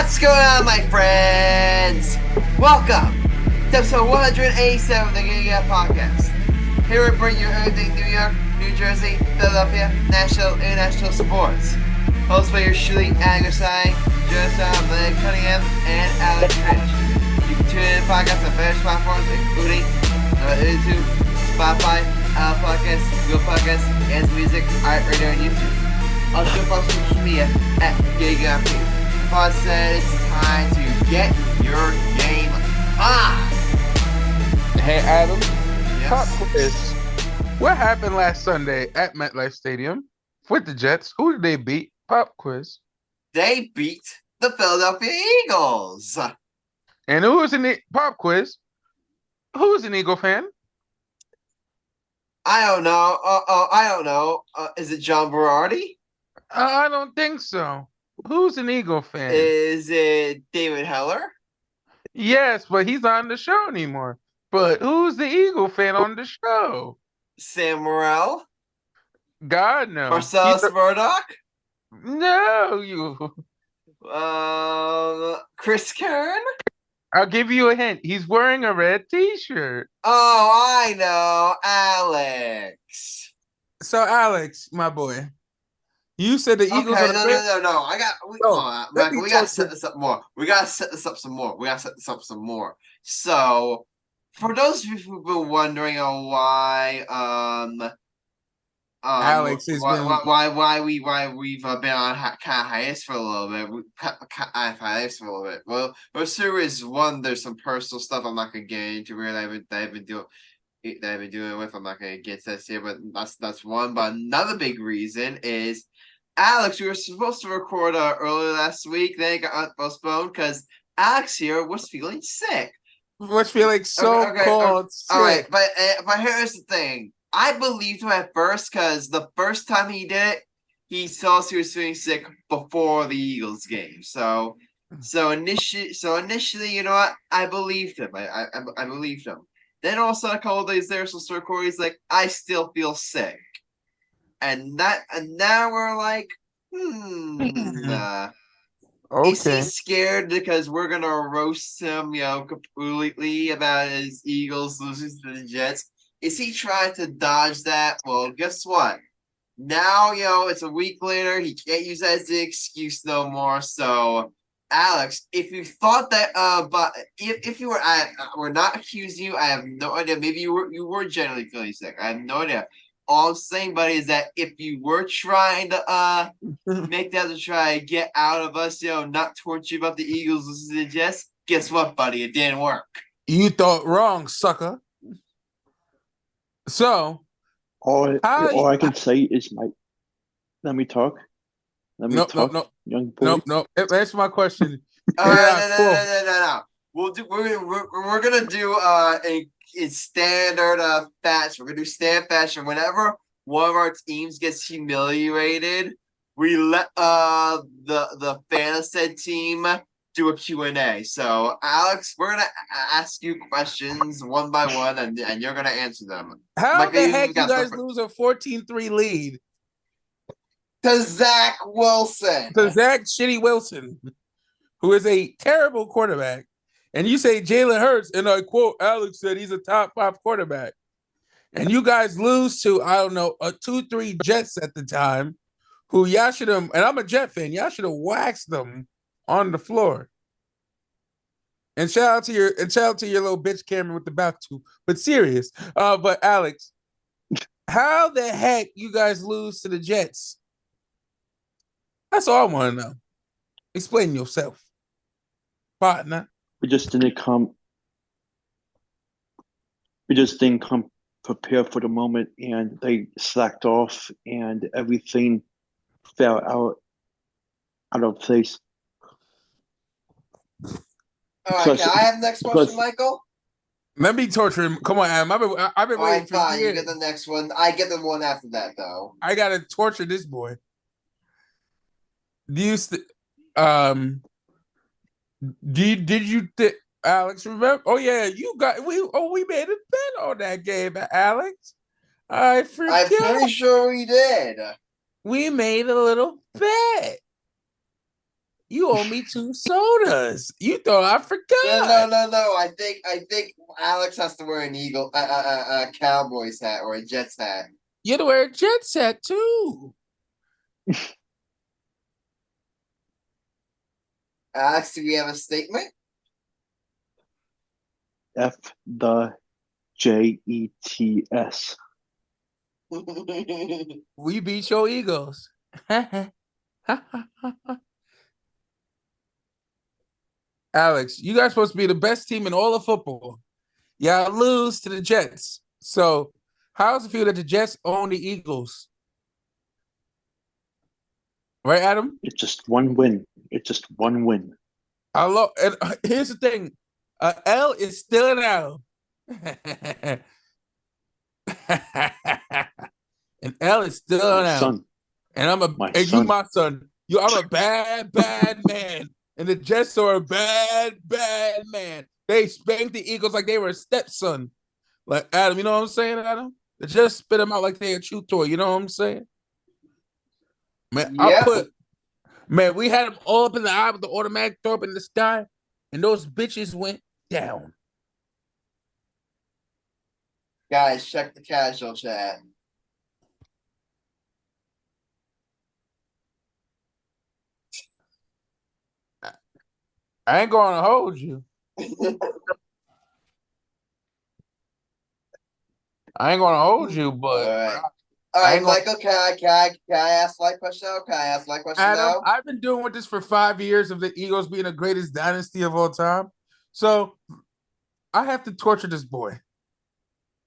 What's going on, my friends? Welcome to episode 187 of the Getting Out Podcast. Here we bring you everything New York, New Jersey, Philadelphia, national, international sports. Hosted by your truly Grassani, Cunningham, and Alex Rich. You can tune in to the podcast on various platforms, including YouTube, Spotify, Apple Podcasts, Google Podcasts, and music, art, radio, and YouTube. Also, follow social media at Getting Out Podcast. But said it's time to get your game on. Hey Adam, Yes. pop quiz. What happened last Sunday at MetLife Stadium with the Jets? Who did they beat? Pop quiz. They beat the Philadelphia Eagles. And who was in the pop quiz? Who's an Eagle fan? I don't know. I don't know. Is it John Berardi? I don't think so. Who's an Eagle fan? Is it David Heller? Yes, but he's not on the show anymore. But who's the Eagle fan on the show? Sam Morell? God no. Marcellus Murdock? No, you. Chris Kern? I'll give you a hint. He's wearing a red T-shirt. Oh, I know. Alex. So Alex, my boy. You said the Eagles Okay, are no. Michael, we gotta set this up more. So, for those of you who've been wondering why, Alex has been why we've been on hiatus for a little bit. Well, series one, there's some personal stuff I'm not gonna get into. Really, I've been doing with. I'm not gonna get to this here, but that's one. But another big reason is, Alex, we were supposed to record earlier last week. Then it got postponed because Alex here was feeling sick. Was feeling so cold. All right, but here's the thing. I believed him at first because the first time he did it, he saw he was feeling sick before the Eagles game. So initially, you know what? I believed him. I believed him. Then also a couple of days there, so he's like, I still feel sick. And now we're like, Okay. Is he scared because we're gonna roast him, completely about his Eagles losing to the Jets? Is he trying to dodge that? Well, guess what? Now, it's a week later. He can't use that as the excuse no more. So, Alex, if you thought that, but if you were, we're not accusing you. I have no idea. Maybe you were generally feeling sick. I have no idea. All I'm saying, buddy, is that if you were trying to make that to try to get out of us, not torture you about the Eagles losing to the Jets, guess what, buddy? It didn't work. You thought wrong, sucker. So, all I can say is, Mike, let me talk. No. Young boy. No. Answer my question. No. We're gonna do a standard fashion. We're gonna do standard fashion. Whenever one of our teams gets humiliated, we let the fantasy team do a Q&A. So, Alex, we're gonna ask you questions one by one, and you're gonna answer them. How the heck you guys lose a 14-3 lead to Zach Wilson? To Zach Shitty Wilson, who is a terrible quarterback. And you say Jalen Hurts, and I quote, Alex said he's a top 5 quarterback. And you guys lose to, I don't know, a 2-3 Jets at the time, who y'all should have, and I'm a Jet fan, y'all should have waxed them on the floor. And shout out to your little bitch Cameron with the back too. But serious. But Alex, how the heck you guys lose to the Jets? That's all I want to know. Explain yourself, partner. We just didn't come prepared for the moment, and they slacked off, and everything fell out of place. All right, can I have the next question, Michael? Let me torture him. Come on, Adam. I've been waiting for years. You get the next one. I get the one after that, though. I gotta torture this boy. Alex, remember? Oh yeah, we made a bet on that game, Alex. I'm pretty sure we did. We made a little bet. You owe me 2 sodas. You thought I forgot. No. I think Alex has to wear an a Cowboys hat or a Jets hat. You had to wear a Jets hat too. Alex, do we have a statement? F the JETS. We beat your Eagles. Alex, you guys supposed to be the best team in all of football. Y'all lose to the Jets. So how does it feel that the Jets own the Eagles? Right, Adam? It's just one win. It's just one win. And here's the thing. L is still an L. And L is still an L. Son. And you my son. I'm a bad man. And the Jets are a bad man. They spanked the Eagles like they were a stepson. Like Adam, you know what I'm saying, Adam? They just spit them out like they a chew toy. You know what I'm saying? Man, we had them all up in the eye with the automatic throw up in the sky, and those bitches went down. Guys, check the casual chat. I ain't going to hold you. I ain't going to hold you, but all right, Michael. Can I ask my question now? Can I ask my question Adam, now? I've been doing with this for 5 years of the Eagles being the greatest dynasty of all time. So I have to torture this boy.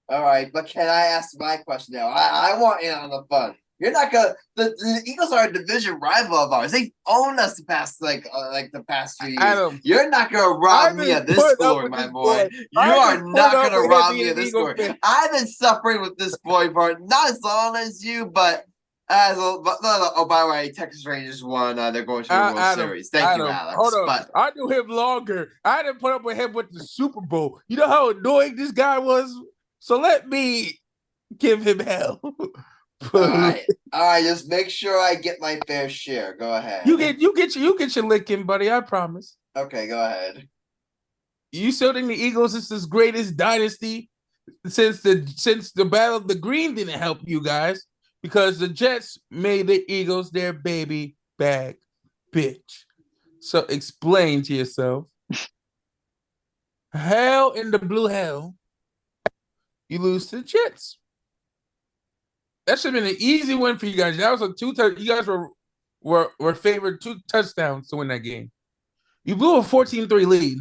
All right, but can I ask my question now? I want in on the fun. You're not gonna. The Eagles are a division rival of ours. They've owned us the past the past few years. Adam, you're not gonna rob me of this glory, my boy. You are not gonna rob me of this glory. I've been suffering with this boy for not as long as you, but oh, by the way, Texas Rangers won. They're going to the World Series. Thank you, Alex. Hold on. But I knew him longer. I didn't put up with him with the Super Bowl. You know how annoying this guy was. So let me give him hell. All right. Just make sure I get my fair share. Go ahead. You get your licking, buddy. I promise. Okay, go ahead. You still think the Eagles is this greatest dynasty since the Battle of the Green didn't help you guys because the Jets made the Eagles their baby bag bitch. So explain to yourself. Hell in the blue hell. You lose to the Jets. That should have been an easy win for you guys. That was a you guys were favored 2 touchdowns to win that game. You blew a 14-3 lead.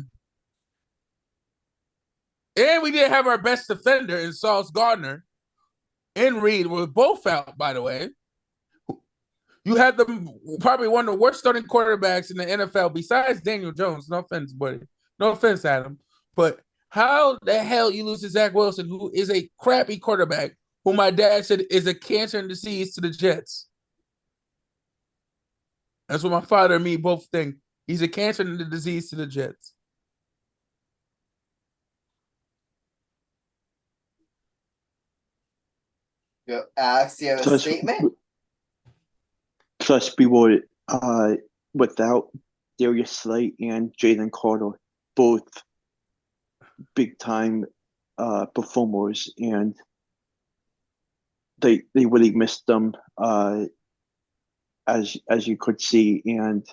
And we didn't have our best defender in Sauce Gardner and Reed were both out, by the way. You had them probably one of the worst starting quarterbacks in the NFL besides Daniel Jones. No offense, buddy. No offense, Adam. But how the hell you lose to Zach Wilson, who is a crappy quarterback, who my dad said is a cancer and disease to the Jets? That's what my father and me both think. He's a cancer and a disease to the Jets. Alex, do you have a statement? Plus, we were without Darius Slay and Jalen Carter, both big-time performers, and they really missed them, as you could see, and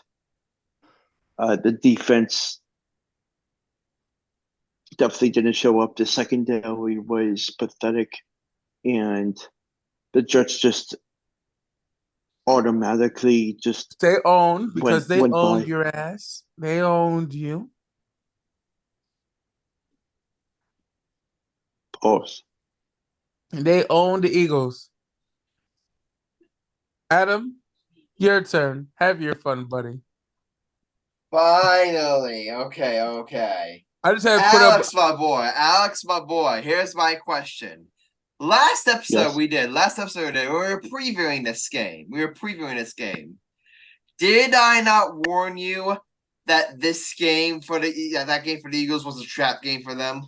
the defense definitely didn't show up. The secondary was pathetic, and the Jets just automatically they owned because they owned by. your ass. They owned you. Pause. They owned the Eagles. Adam, your turn. Have your fun, buddy. Finally. Okay. I just have Alex, my boy. Here's my question. Last episode we were previewing this game. Did I not warn you that this game that game for the Eagles was a trap game for them?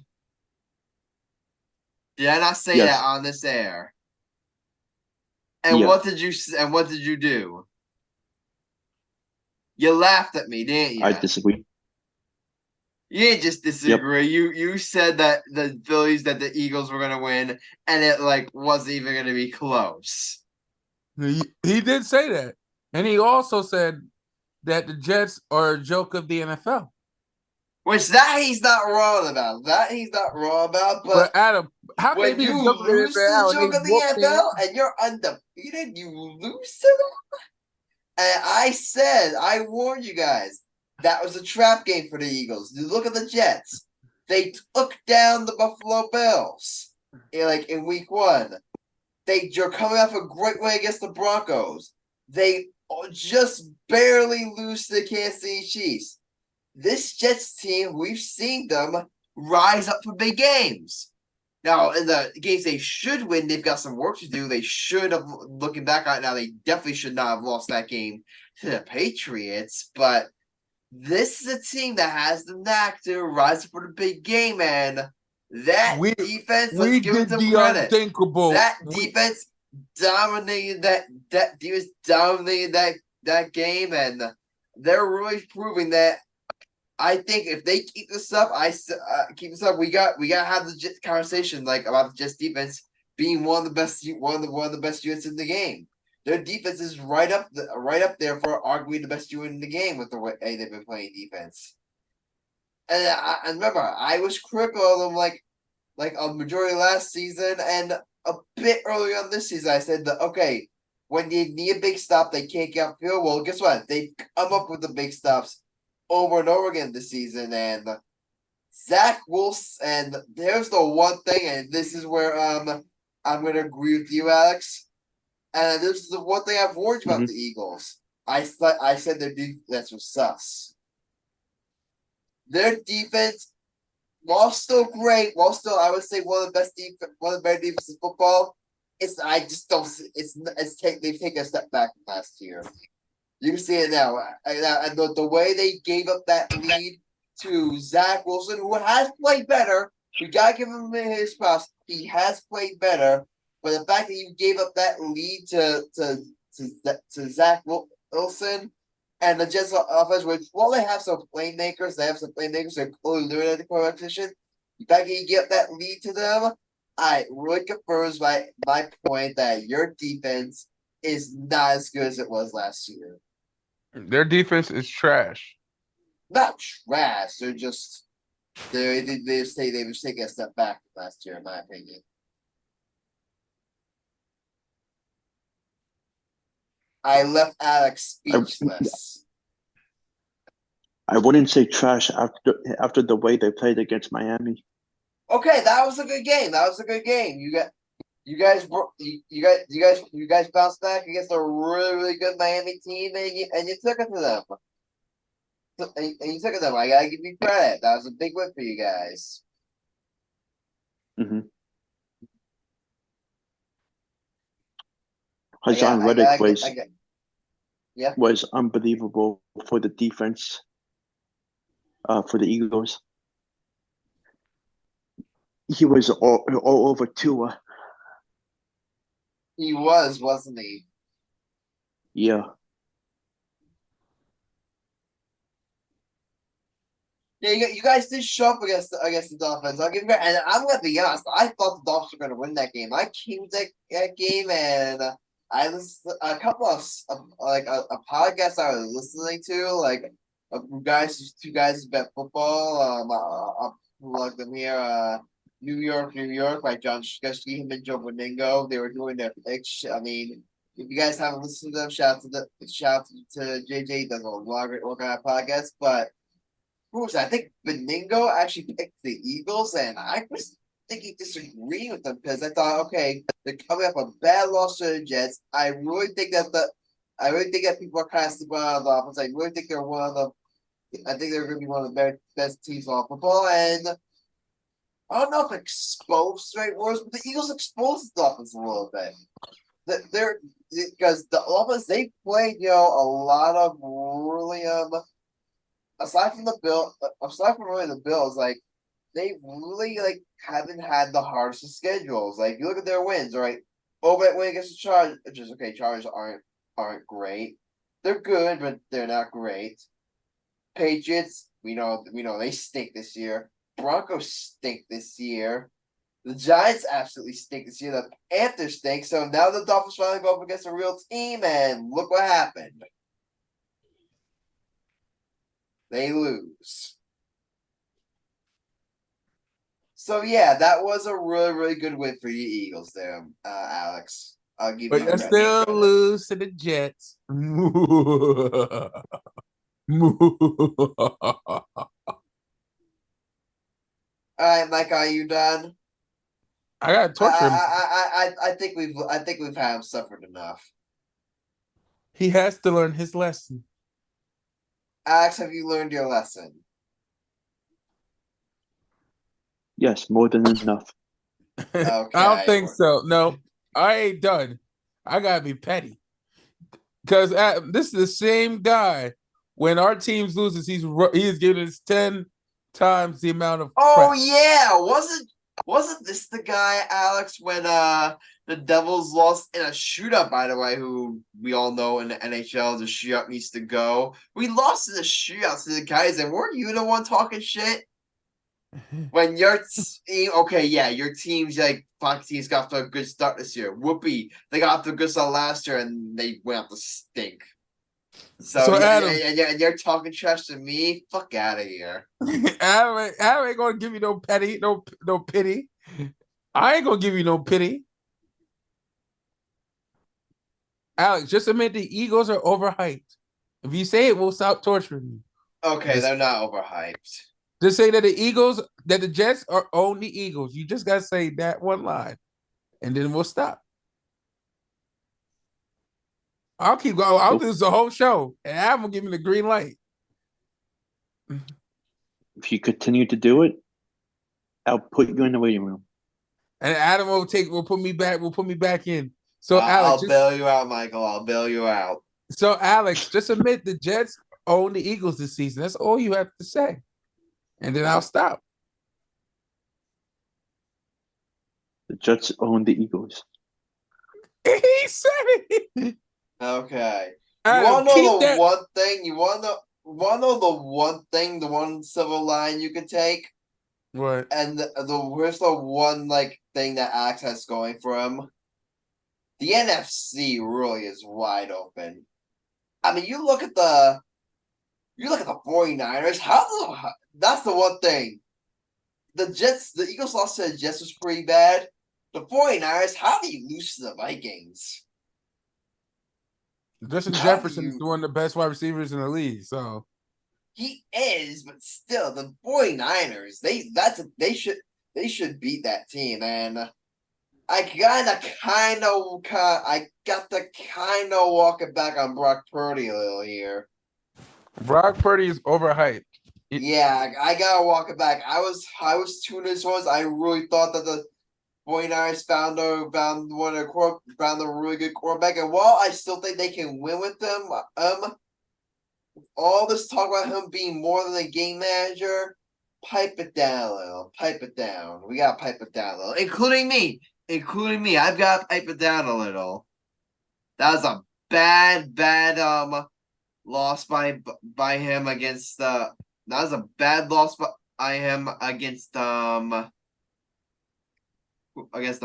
Did I not say that on this air? And what did you do? You laughed at me, didn't you? I disagree. You didn't just disagree. You said that the Eagles were gonna win, and it wasn't even gonna be close. He did say that, and he also said that the Jets are a joke of the NFL. Which that he's not wrong about. But Adam, how can when it be a you joke of the lose to the NFL and they joke of the whoop their NFL and you're undefeated, you lose to them. And I warned you guys, that was a trap game for the Eagles. You look at the Jets. They took down the Buffalo Bills in week 1. You're coming off a great win against the Broncos. They just barely lose to the Kansas City Chiefs. This Jets team, we've seen them rise up for big games. Now, in the games they should win, they've got some work to do. They should have, looking back on it now, they definitely should not have lost that game to the Patriots. But this is a team that has the knack to rise up for the big game, and that defense, let's give it some credit. Unthinkable. That defense dominated that game, and they're really proving that. I think if they keep this up, we got to have the conversation about the Jets defense being one of the best units in the game. Their defense is right up there for arguably the best unit in the game with the way they've been playing defense. And remember, I was critical of them a majority of last season and a bit early on this season. I said that okay, when they need a big stop, they can't get upfield. Well, guess what? They've come up with the big stops over and over again this season, and Zach Wilson. And there's the one thing, and this is where I'm going to agree with you, Alex. And this is the one thing I've warned you about the Eagles. I said their defense was sus. Their defense, while still great, I would say one of the better defenses in football. I just don't. They've taken a step back from last year. You can see it now. And the way they gave up that lead to Zach Wilson, who has played better, we got to give him his props. He has played better. But the fact that you gave up that lead to Zach Wilson and the Jets offense, which while they have some playmakers, they're clearly doing at the quarterback position. The fact that you give that lead to them, it really confirms my point that your defense is not as good as it was last year. Their defense is trash. Not trash. They're just they just taking a step back from last year, in my opinion. I left Alex speechless. I wouldn't say trash after the way they played against Miami. Okay, that was a good game. You guys bounced back against a really, really good Miami team, and you took it to them. And you took it to them. I gotta give you credit. That was a big win for you guys. Mm-hmm. Hassan Reddick was unbelievable for the defense. For the Eagles, he was all over Tua. He was, wasn't he? Yeah. Yeah, you guys did show up against the Dolphins. I'll give you, and I'm gonna be honest. I thought the Dolphins were gonna win that game. I came to that game, and I listened to a couple of a podcast I was listening to, two guys who bet football. I'll plug them here. New York, like John Shkuski, him and Joe Beningo. They were doing their picks. I mean, if you guys haven't listened to them, shout out to JJ. He does a lot of great work on that podcast. But who was that? I think Beningo actually picked the Eagles, and I was thinking disagreeing with them because I thought, okay, they're coming up a bad loss to the Jets. I really think that people are kind of sleeping on the offense. I really think they're I think they're going to be one of the best teams on football. And I don't know if exposed the right words, but the Eagles exposed the offense a little bit. Because the offense, they played, a lot of really aside from really the Bills, they really haven't had the hardest of schedules. You look at their wins, right? Over that win against the Chargers. Okay, Chargers aren't great. They're good, but they're not great. Patriots, we know they stink this year. Broncos stink this year. The Giants absolutely stink this year. The Panthers stink. So now the Dolphins finally go up against a real team, and look what happened. They lose. So yeah, that was a really, really good win for you Eagles there, Alex. I'll give But you you credit. still lose to the Jets. All right, Mike, are you done? I gotta torture him. I think we've had him suffered enough. He has to learn his lesson. Alex, have you learned your lesson? Yes, more than enough. Okay. I don't think so. No, I ain't done. I gotta be petty because this is the same guy. When our teams loses, he's giving us 10 times the amount of. Oh crap. yeah, wasn't this the guy, Alex, when the Devils lost in a shootout? By the way, who we all know in the NHL, the shootout needs to go. We lost in the shootout to the guys, and weren't you the one talking shit? When your team, okay, yeah, your team's like Fox teams got off to a good start this year. Whoopee, they got off to a good start last year, and they went off to stink. So Adam, and you're talking trash to me? Fuck out of here. Adam ain't gonna give you no petty, no pity. I ain't gonna give you no pity. Alex, just admit the Eagles are overhyped. If you say it, we'll stop torturing you. Okay, they're not overhyped. Just say that the Jets own the Eagles. You just gotta say that one line, and then we'll stop. I'll keep going. I'll do this the whole show, and Adam will give me the green light. If you continue to do it, I'll put you in the waiting room. And Adam will put me back. Will put me back in. So Alex, I'll bail you out, Michael. I'll bail you out. So Alex, just admit the Jets own the Eagles this season. That's all you have to say, and then I'll stop. The Jets own the Eagles. He said it. Okay. Adam, you want to know the that. one thing? You want to know the one thing? The one silver line you could take? What? And here's the one thing that Alex has going for him. The NFC really is wide open. I mean, you look at the 49ers. That's the one thing. The Eagles lost to the Jets was pretty bad. The 49ers, how do you lose to the Vikings? Justin Jefferson is one of the best wide receivers in the league. So he is, but still, the 49ers, they should beat that team, and I got to kind of walk it back on Brock Purdy a little here. Brock Purdy is overhyped. Yeah, I gotta walk it back. I was tuning this one. I really thought that the 49ers found a really good quarterback, and while I still think they can win with them, all this talk about him being more than a game manager, pipe it down a little. Pipe it down. We gotta pipe it down a little, including me. I've got to pipe it down a little. That was a bad loss by him against the. That was a bad loss by him against the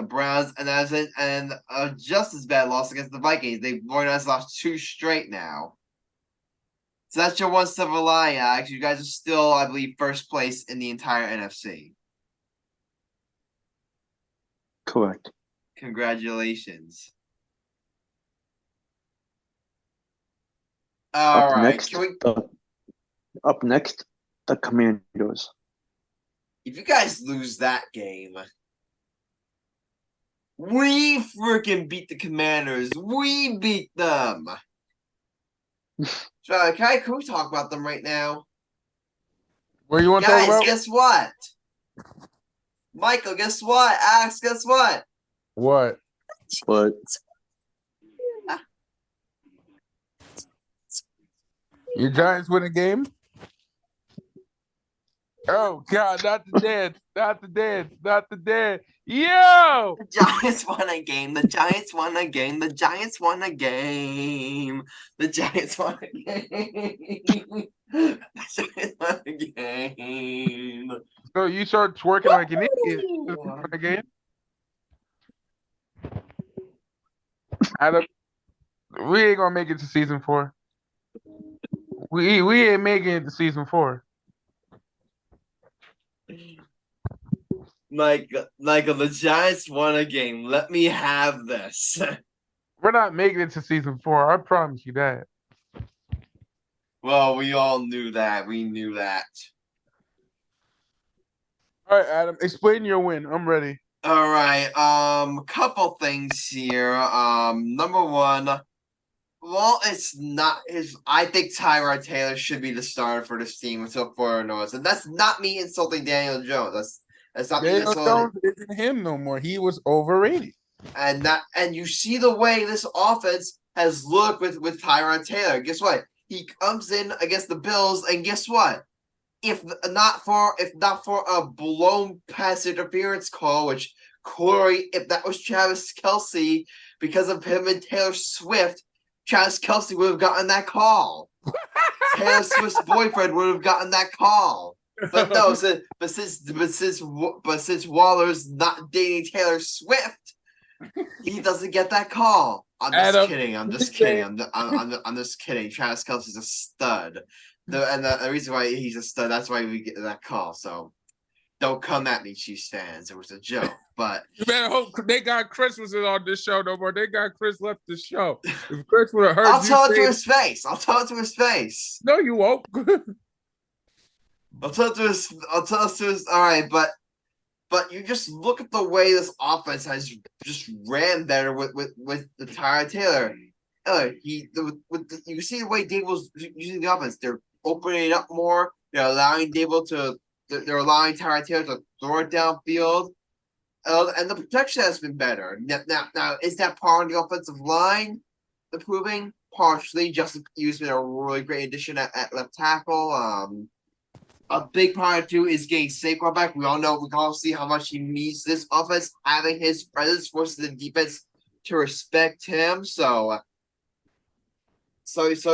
Browns, and that's it. And just as bad loss against the Vikings. They lost 2 straight now. So that's your one silver line, Alex. You guys are still, I believe, first place in the entire NFC. Correct. Congratulations. All right. Up next, the Commanders. If you guys lose that game, we freaking beat the Commanders. We beat them. So, can we talk about them right now? Where you want to talk about? Guys, guess what? Michael, guess what? Alex, guess what? What? What? Your Giants win a game? Oh God, not the dance, not the dance, not the dance. Yo! The Giants won a game. The Giants won a game. The Giants won a game. The Giants won a game. The Giants won a game. So you start twerking like an idiot again. Adam, we ain't gonna make it to season 4. We ain't making it to season 4. Michael, the Giants won a game. Let me have this. We're not making it to season 4. I promise you that. Well, we all knew that. We knew that. All right, Adam, explain your win. I'm ready. All right. Couple things here. Number one, well, it's not his. I think Tyrod Taylor should be the starter for this team until further notice, and that's not me insulting Daniel Jones. That's not me Daniel insulting. Jones isn't him no more. He was overrated. And you see the way this offense has looked with Tyrod Taylor. Guess what? He comes in against the Bills, and guess what? If not for a blown pass interference call, which Corey, if that was Travis Kelce, because of him and Taylor Swift, Travis Kelce would have gotten that call. Taylor Swift's boyfriend would have gotten that call. But no, since Waller's not dating Taylor Swift, he doesn't get that call. I'm just kidding. I'm just kidding. I'm just kidding. Travis Kelce's a stud. The reason why he's a stud, that's why we get that call. So don't come at me, Chiefs fans. It was a joke. But you better hope they got Chris was on this show no more. They got Chris left the show. If Chris would have heard, I'll tell it to his face. I'll tell it to his face. No, you won't. I'll tell it to his. All right, but you just look at the way this offense has just ran better with the Tyrod Taylor. You see the way Dable's using the offense. They're opening it up more. They're allowing They're allowing Tyrod Taylor to throw it downfield, and the protection has been better. Now, is that part of the offensive line improving? Partially. Justin Pugh's been a really great addition at left tackle. A big part too is getting Saquon back. We can all see how much he needs this offense. Having his presence forces the defense to respect him. So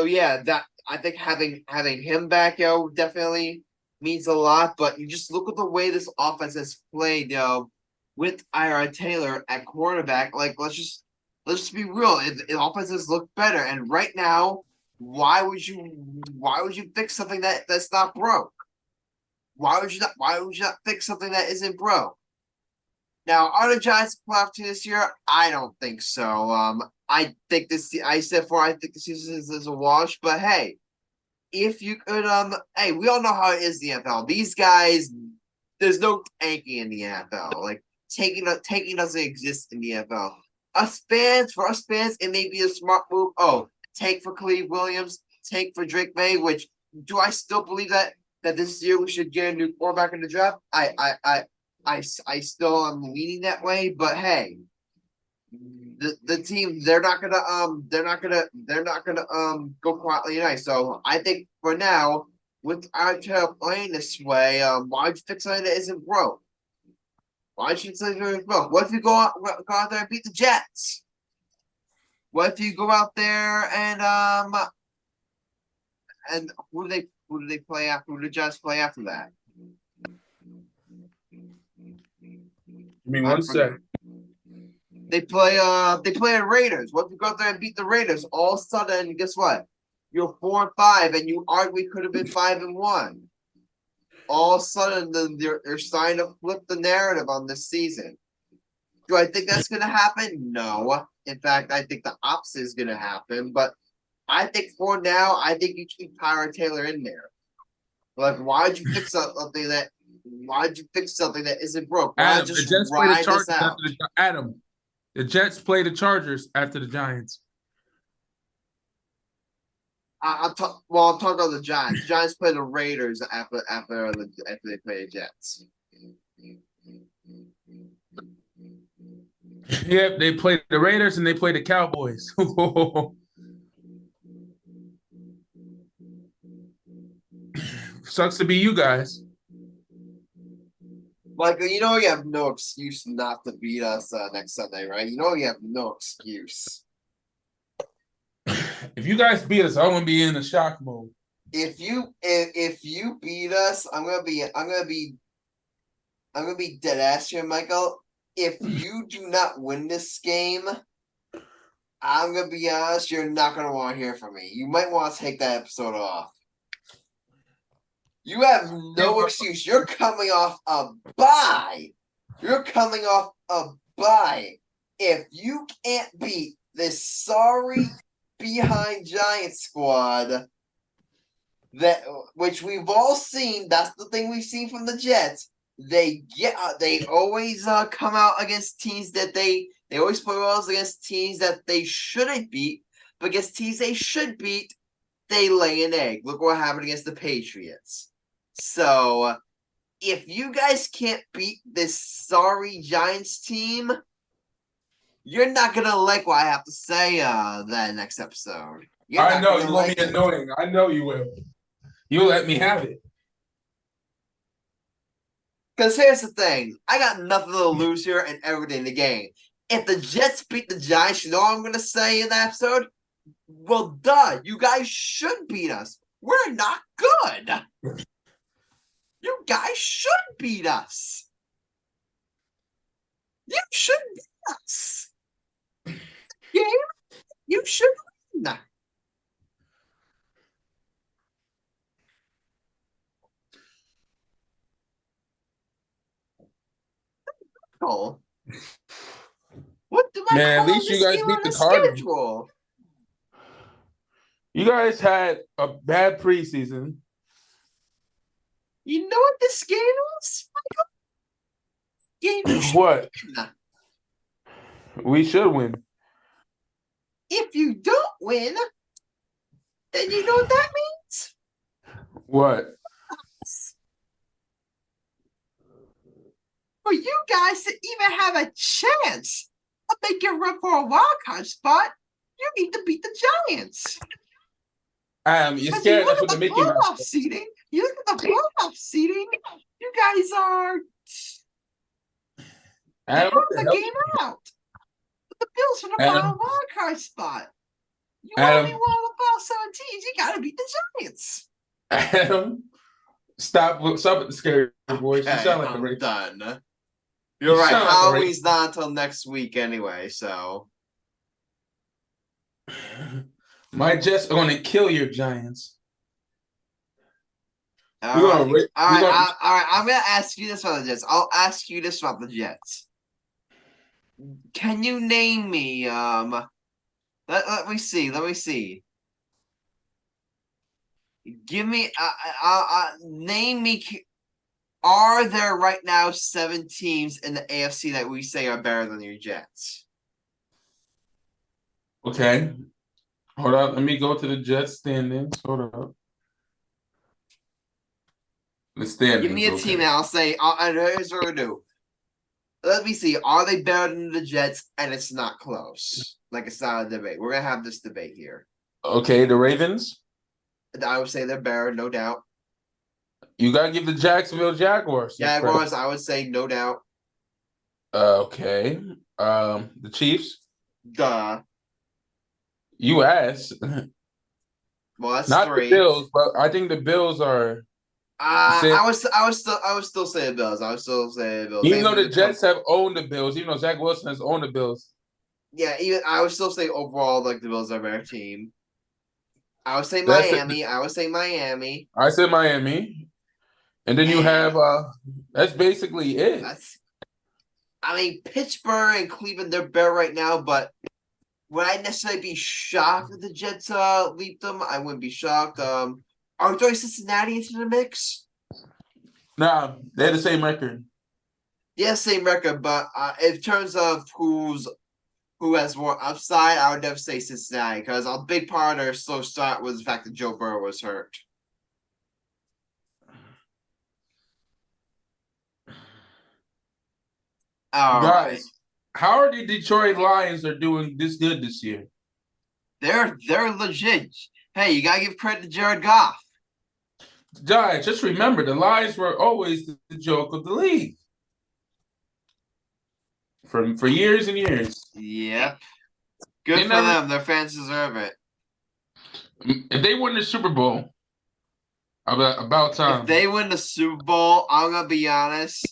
yeah, that I think having him back, definitely means a lot. But you just look at the way this offense has played, with Tyrod Taylor at quarterback. Like let's just be real. The offenses look better, and right now, why would you fix something that's not broke? Why would you not fix something that isn't broke? Now, are the Giants playoff team this year? I don't think so. I think I said before, I think the season is a wash. But hey, if you could, hey, we all know how it is in the NFL. These guys, there's no tanking in the NFL. Like taking doesn't exist in the NFL. For us fans, it may be a smart move. Oh, tank for Khalid Williams, tank for Drake May. Which do I still believe that this year we should get a new quarterback in the draft? I still am leaning that way, but hey, the team they're not gonna go quietly nice. So I think for now, with our tail playing this way, why'd you fix something that isn't broke? Why'd you fix something that isn't broke? What if you go out there and beat the Jets? What if you go out there and who do they play after? Who do the Jets play after that? Give me one sec. They play the Raiders. What if you go out there and beat the Raiders? All of a sudden, guess what? You're 4-5, and you arguably could have been 5-1. All of a sudden, they're starting to flip the narrative on this season. Do I think that's going to happen? No. In fact, I think the opposite is going to happen. But I think for now, you keep Tyrod Taylor in there. Like, why'd you fix something that? Why'd you fix something that isn't broke? Why just ride this out? The Jets play the Chargers after the Giants. I'm talking about the Giants. The Giants play the Raiders after they play the Jets. Yep, they play the Raiders and they play the Cowboys. Sucks to be you guys. Michael, you know you have no excuse not to beat us next Sunday, right? You know you have no excuse. If you guys beat us, I'm gonna be in a shock mode. If you beat us, I'm gonna be dead ass here, Michael. If you do not win this game, I'm gonna be honest, you're not gonna want to hear from me. You might want to take that episode off. You have no excuse. You're coming off a bye. You're coming off a bye. If you can't beat this sorry behind Giants squad, which we've all seen, that's the thing we've seen from the Jets. They always come out against teams that they always play well against teams that they shouldn't beat, but against teams they should beat, they lay an egg. Look what happened against the Patriots. So, if you guys can't beat this sorry Giants team, you're not gonna like what I have to say that next episode. I know you're gonna be annoying. I know you will. You'll let me have it. Because here's the thing, I got nothing to lose here and everything to gain. If the Jets beat the Giants, you know what I'm gonna say in that episode? Well, duh, you guys should beat us. We're not good. You guys should beat us. You should beat us. Game, you should win. Oh. What do I Man, call at least you guys beat the Cardinals. schedule? You guys had a bad preseason. You know what this game was? Game you should What? win. We should win. If you don't win, then you know what that means? What? For you guys to even have a chance of making a run for a wild card spot, you need to beat the Giants. You're scared. That's what the Mickey Mouse. Playoff seeding. You look at the playoff seeding. You guys are the game out. The Bills for the final wild card spot. You only want about 17. You got to beat the Giants. Adam, stop with the scary voice. You sound like I'm done. You're right. Halloween's not until next week anyway, so. My Jets are going to kill your Giants. All right. I'm going to ask you this about the Jets. I'll ask you this about the Jets. Can you name me? Let me see. Give me. Name me. Are there right now 7 teams in the AFC that we say are better than your Jets? Okay. Hold on. Let me go to the Jets standings. Hold up. The standings. Give me a team and I'll say, here's what we're going to do. Let me see. Are they better than the Jets? And it's not close. Like, it's not a debate. We're going to have this debate here. Okay, the Ravens? I would say they're better, no doubt. You got to give the Jacksonville Jaguars. Jaguars, I would say, no doubt. Okay. The Chiefs? Duh. You asked. Well, that's not 3. The Bills, but I think the Bills are. I would still say the Bills. Even though the Jets have owned the Bills, even though Zach Wilson has owned the Bills. Yeah, I would still say overall, like, the Bills are a better team. I would say Miami. I said Miami. And then you have that's basically it. Pittsburgh and Cleveland, they're better right now, but would I necessarily be shocked if the Jets leap them? I wouldn't be shocked. Are we throwing Cincinnati into the mix? Nah, they had the same record. Yeah, same record, but in terms of who has more upside, I would never say Cincinnati because a big part of their slow start was the fact that Joe Burrow was hurt. All Guys, right. how are the Detroit Lions are doing this good this year? They're legit. Hey, you gotta give credit to Jared Goff. Giants, just remember the Lions were always the joke of the league. for years and years. Yep. Good They for never- them. Their fans deserve it. If they win the Super Bowl, about time. If they win the Super Bowl, I'm gonna be honest.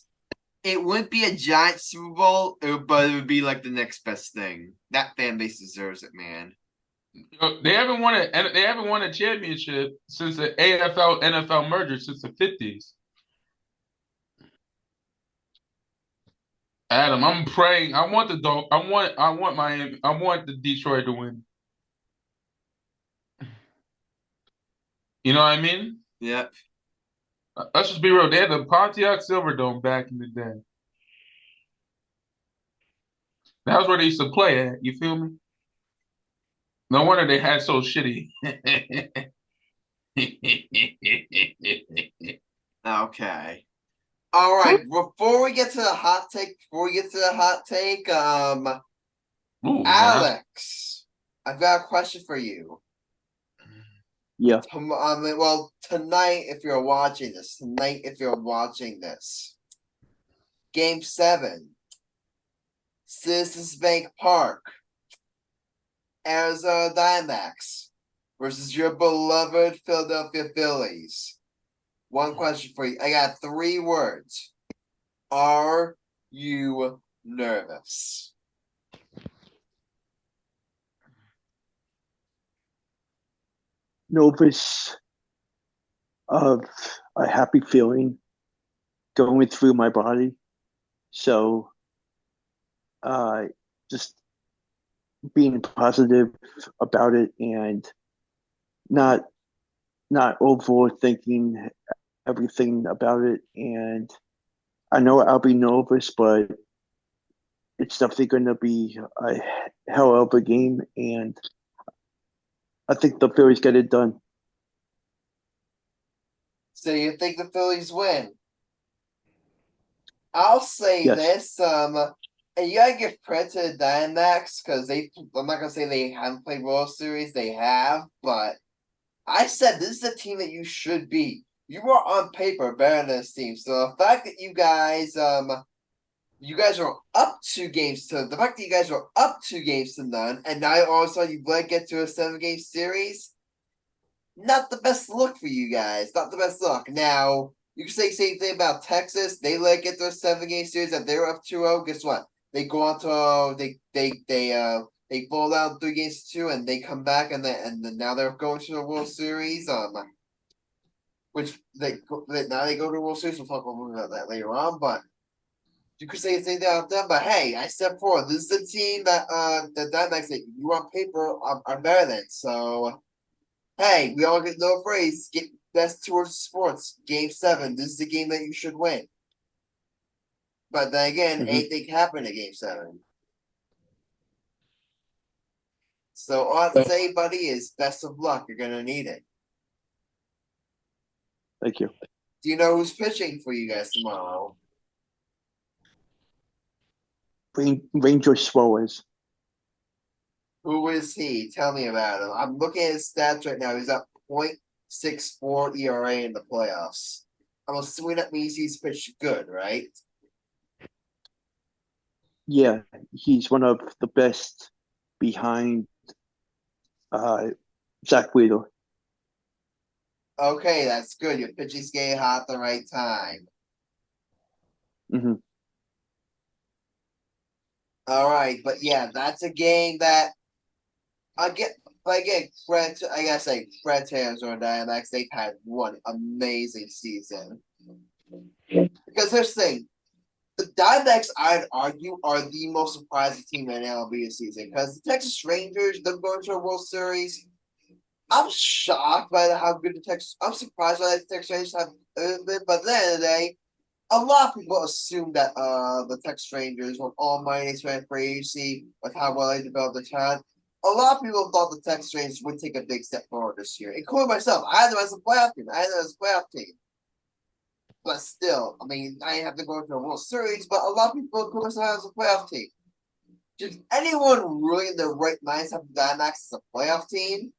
It wouldn't be a giant Super Bowl, but it would be like the next best thing. That fan base deserves it, man. They haven't won a championship since the AFL NFL merger since the 50s. Adam, I'm praying. I want the dog. I want Miami. I want the Detroit to win. You know what I mean? Yep. Let's just be real. They had the Pontiac Silverdome back in the day. That was where they used to play at. You feel me? No wonder they had so shitty. Okay. All right. Before we get to the hot take, Ooh, Alex, I've got a question for you. Yeah. Well, tonight, if you're watching this, Game 7, Citizens Bank Park, Arizona Diamondbacks versus your beloved Philadelphia Phillies. One question for you. I got 3 words. Are you nervous? Nervous of a happy feeling going through my body. So just being positive about it and not overthinking everything about it. And I know I'll be nervous, but it's definitely going to be a hell of a game, and I think the Phillies get it done. So you think the Phillies win? I'll say Yes. this, and you gotta give credit to the Diamondbacks because I'm not gonna say they haven't played World Series, they have, but I said this is a team that you should beat. You are on paper better than this team. So the fact that you guys are up 2 games to the fact that you guys are up 2 games to none, and now all of a sudden you might get to a 7-game series. Not the best look for you guys. Not the best look. Now, you can say the same thing about Texas. They let get their 7-game series and they're up 2-0. Guess what? They go on to they fall down 3 games to 2 and they come back and then now they're going to the World Series. Which now they go to the World Series. We'll talk about that later on, but you could say the same thing about them. But hey, I step forward. This is the team that the Diamondbacks that you on paper are better than. So hey, we all get no phrase. Get best towards sports. Game 7. This is the game that you should win. But then again, anything can happen in Game 7. So all I have to say, buddy, is best of luck. You're gonna need it. Thank you. Do you know who's pitching for you guys tomorrow? Ranger Suarez. Who is he? Tell me about him. I'm looking at his stats right now. He's up .64 ERA in the playoffs. I'm assuming that means he's pitched good, right? Yeah, he's one of the best behind Zach Wheeler. Okay, that's good. Your pitching's getting hot at the right time. Mm-hmm. All right, but yeah, that's a game that I get. But again, credit to Arizona Diamondbacks. They've had one amazing season. Because here's the thing, the Diamondbacks, I'd argue, are the most surprising team in MLB this season. Because the Texas Rangers, them going to a World Series, I'm shocked by how good the Texas. I'm surprised by the Texas Rangers have been. But at the end of the day, a lot of people assume that the Texas Rangers, with all money they spent for agency, with how well they developed their talent, a lot of people thought the Texas Rangers would take a big step forward this year, including myself. I had them as a playoff team. But still, I mean, I have to go into a World Series, but a lot of people put us as a playoff team. Did anyone really in their right minds have the Diamondbacks as a playoff team?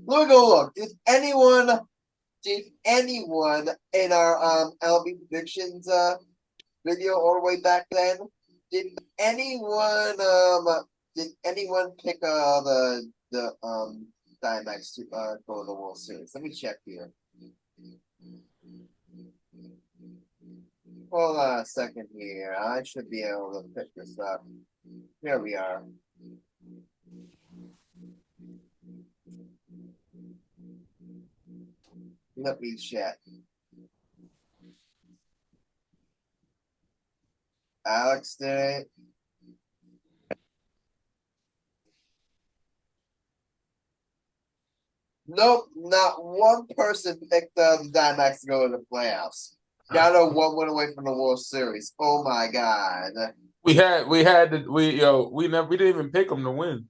Let me go look. Did anyone in our LB predictions video all the way back then. Did anyone pick the Diamondbacks to go to the World Series? Let me check here. Hold on a second here. I should be able to pick this up. Here we are. Let me check. Alex did. Nope, not one person picked the Diamondbacks to go to the playoffs. Gotta one went away from the World Series. Oh my god. We didn't even pick them to win.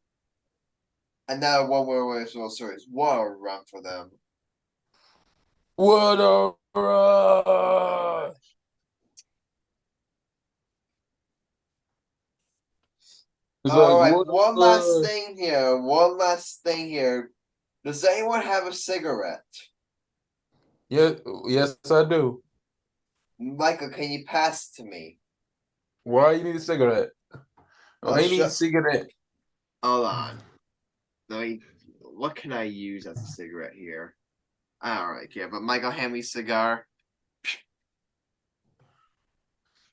And now one went away from the World Series. What a run for them. What a rush. All right, one last thing here. Does anyone have a cigarette? Yeah, yes, I do. Michael, can you pass it to me? Why you need a cigarette? I need a cigarette. Hold on. What can I use as a cigarette here? I don't really care, but Michael, hand me a cigar.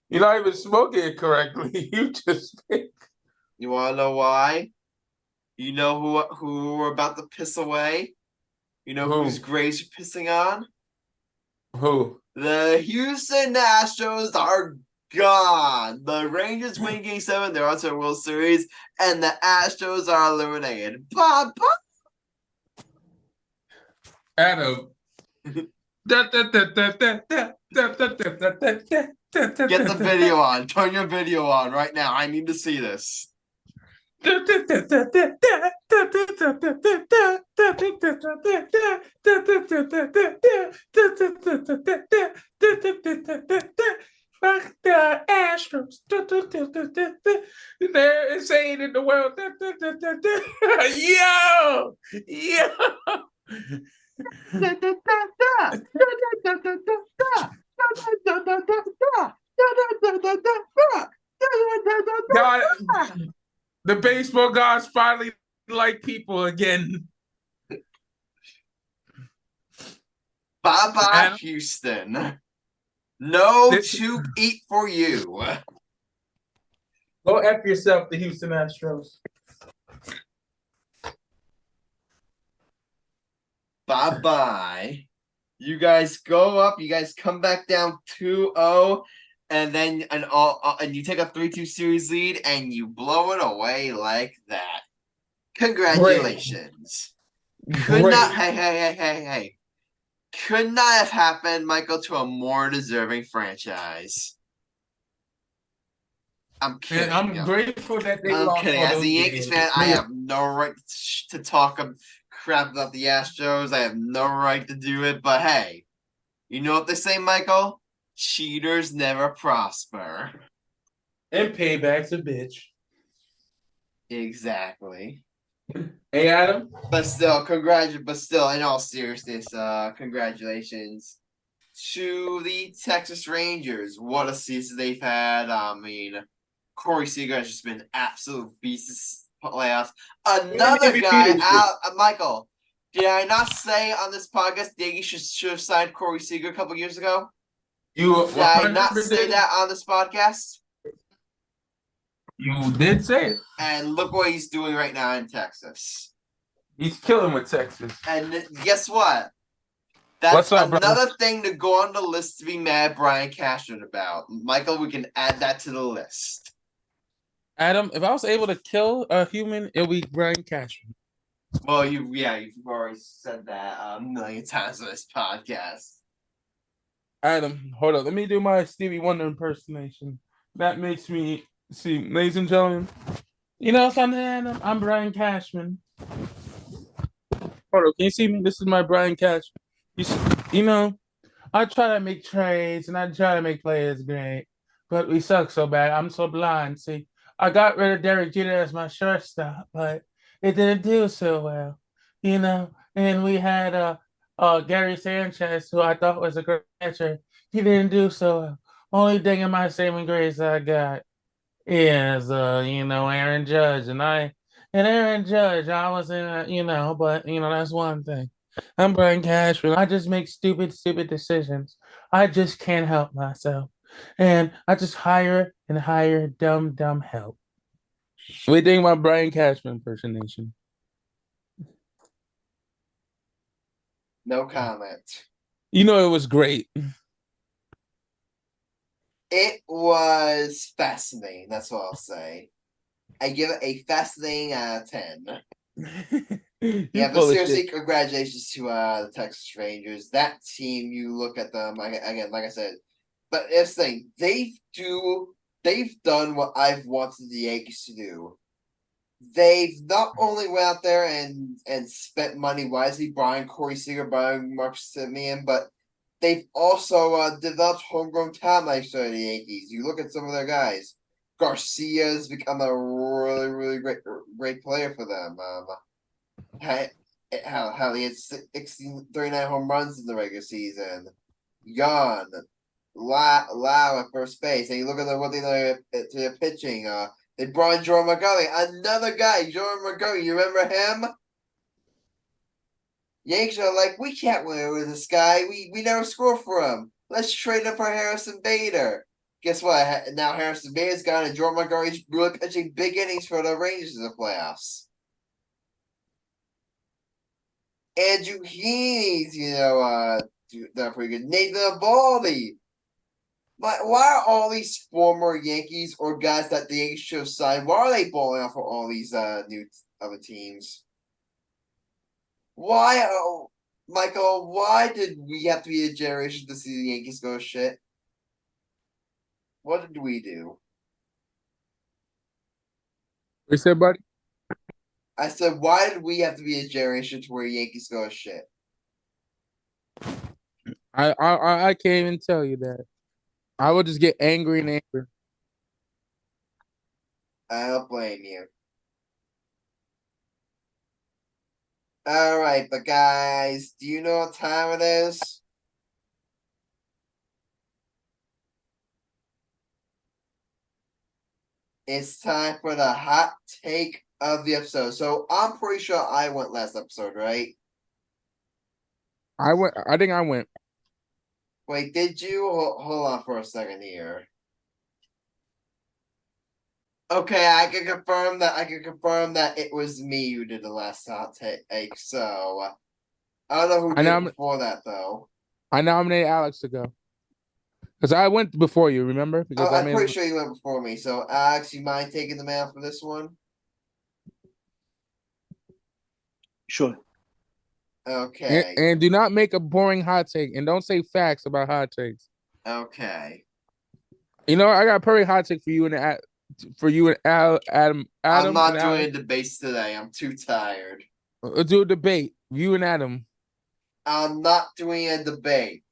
You're not even smoking it correctly. You just pick. You want to know why? You know who we're about to piss away? You know whose graves you're pissing on? Who? The Houston Astros are gone. The Rangers win Game 7. They're on to the World Series. And the Astros are eliminated. Bye-bye. Adam. Get the video on. Turn your video on right now. I need to see this. Fuck the Astros. They're insane in the world. Yo! God, the baseball gods finally like people again. Bye-bye, Houston. No to eat for you. Go F yourself, the Houston Astros. Bye-bye. You guys go up. You guys come back down 2-0. And then and you take a 3-2 series lead and you blow it away like that. Congratulations. Could not hey. Could not have happened, Michael, to a more deserving franchise. I'm kidding. I'm grateful that they lost. I'm kidding. As a Yankees fan, I have no right to talk crap about the Astros. I have no right to do it. But hey, you know what they say, Michael? Cheaters never prosper. And payback's a bitch. Exactly. Hey, Adam. But still, in all seriousness, congratulations to the Texas Rangers. What a season they've had. I mean, Corey Seager has just been absolute beast this playoffs. Another guy, Michael. Did I not say on this podcast Diggy should have signed Corey Seager a couple years ago? Did I not say that on this podcast? You did say it. And look what he's doing right now in Texas. He's killing with Texas. And guess what? That's another thing to go on the list to be mad Brian Cashman about. Michael, we can add that to the list. Adam, if I was able to kill a human, it would be Brian Cashman. Well, you've already said that a million times on this podcast. Adam, hold on. Let me do my Stevie Wonder impersonation. That makes me see, ladies and gentlemen. You know something, Adam? I'm Brian Cashman. Hold on, can you see me? This is my Brian Cashman. You know, I try to make trades and I try to make players great, but we suck so bad. I'm so blind. See, I got rid of Derek Jeter as my shortstop, but it didn't do so well, you know. And we had Gary Sanchez, who I thought was a great catcher. He didn't do so well. Only thing in my saving grace I got is Aaron Judge, and Aaron Judge, I was in but that's one thing. I'm Brian Cashman. I just make stupid decisions. I just can't help myself. And I just hire and hire dumb help. What do you think about Brian Cashman impersonation? No comment. You know it was great. It was fascinating. That's what I'll say. I give it a fascinating 10. Yeah, but seriously, congratulations to the Texas Rangers. That team, you look at them again, like I said. But it's the thing, they've done what I've wanted the Yankees to do. They've not only went out there and spent money wisely, buying Corey Seager, buying Marcus Semien, but they've also developed homegrown talent like the Yankees. You look at some of their guys. Garcia has become a really great player for them. How he had 39 home runs in the regular season. Yan, Lau at first base, and you look at what they do to their pitching. They brought in Jordan Montgomery, another guy, Jordan Montgomery. You remember him? Yankees are like, we can't win with this guy. We never score for him. Let's trade him for Harrison Bader. Guess what? Now Harrison Bader's gone, and Jordan Montgomery's really pitching big innings for the Rangers in the playoffs. Andrew Heaney's, they're pretty good. Nathan Eovaldi. But why are all these former Yankees or guys that the Yankees should have signed, why are they balling out for all these new other teams? Why, Michael, why did we have to be a generation to see the Yankees go shit? What did we do? What you said, buddy? I said, why did we have to be a generation to where Yankees go shit? I can't even tell you that. I would just get angry and angry. I don't blame you. All right, but guys, do you know what time it is? It's time for the hot take of the episode. So I'm pretty sure I went last episode, right? I went. I think I went. Wait, did you? Hold on for a second here. Okay, I can confirm that it was me who did the last hot take. So I don't know who did it before that though. I nominated Alex to go because I went before you. Remember? Because I'm pretty sure you went before me. So Alex, you mind taking the man for this one? Sure. Okay. And do not make a boring hot take, and don't say facts about hot takes. Okay. I got a perfect hot take for you and Adam. I'm not doing a debate today. I'm too tired. Let's do a debate. You and Adam. I'm not doing a debate.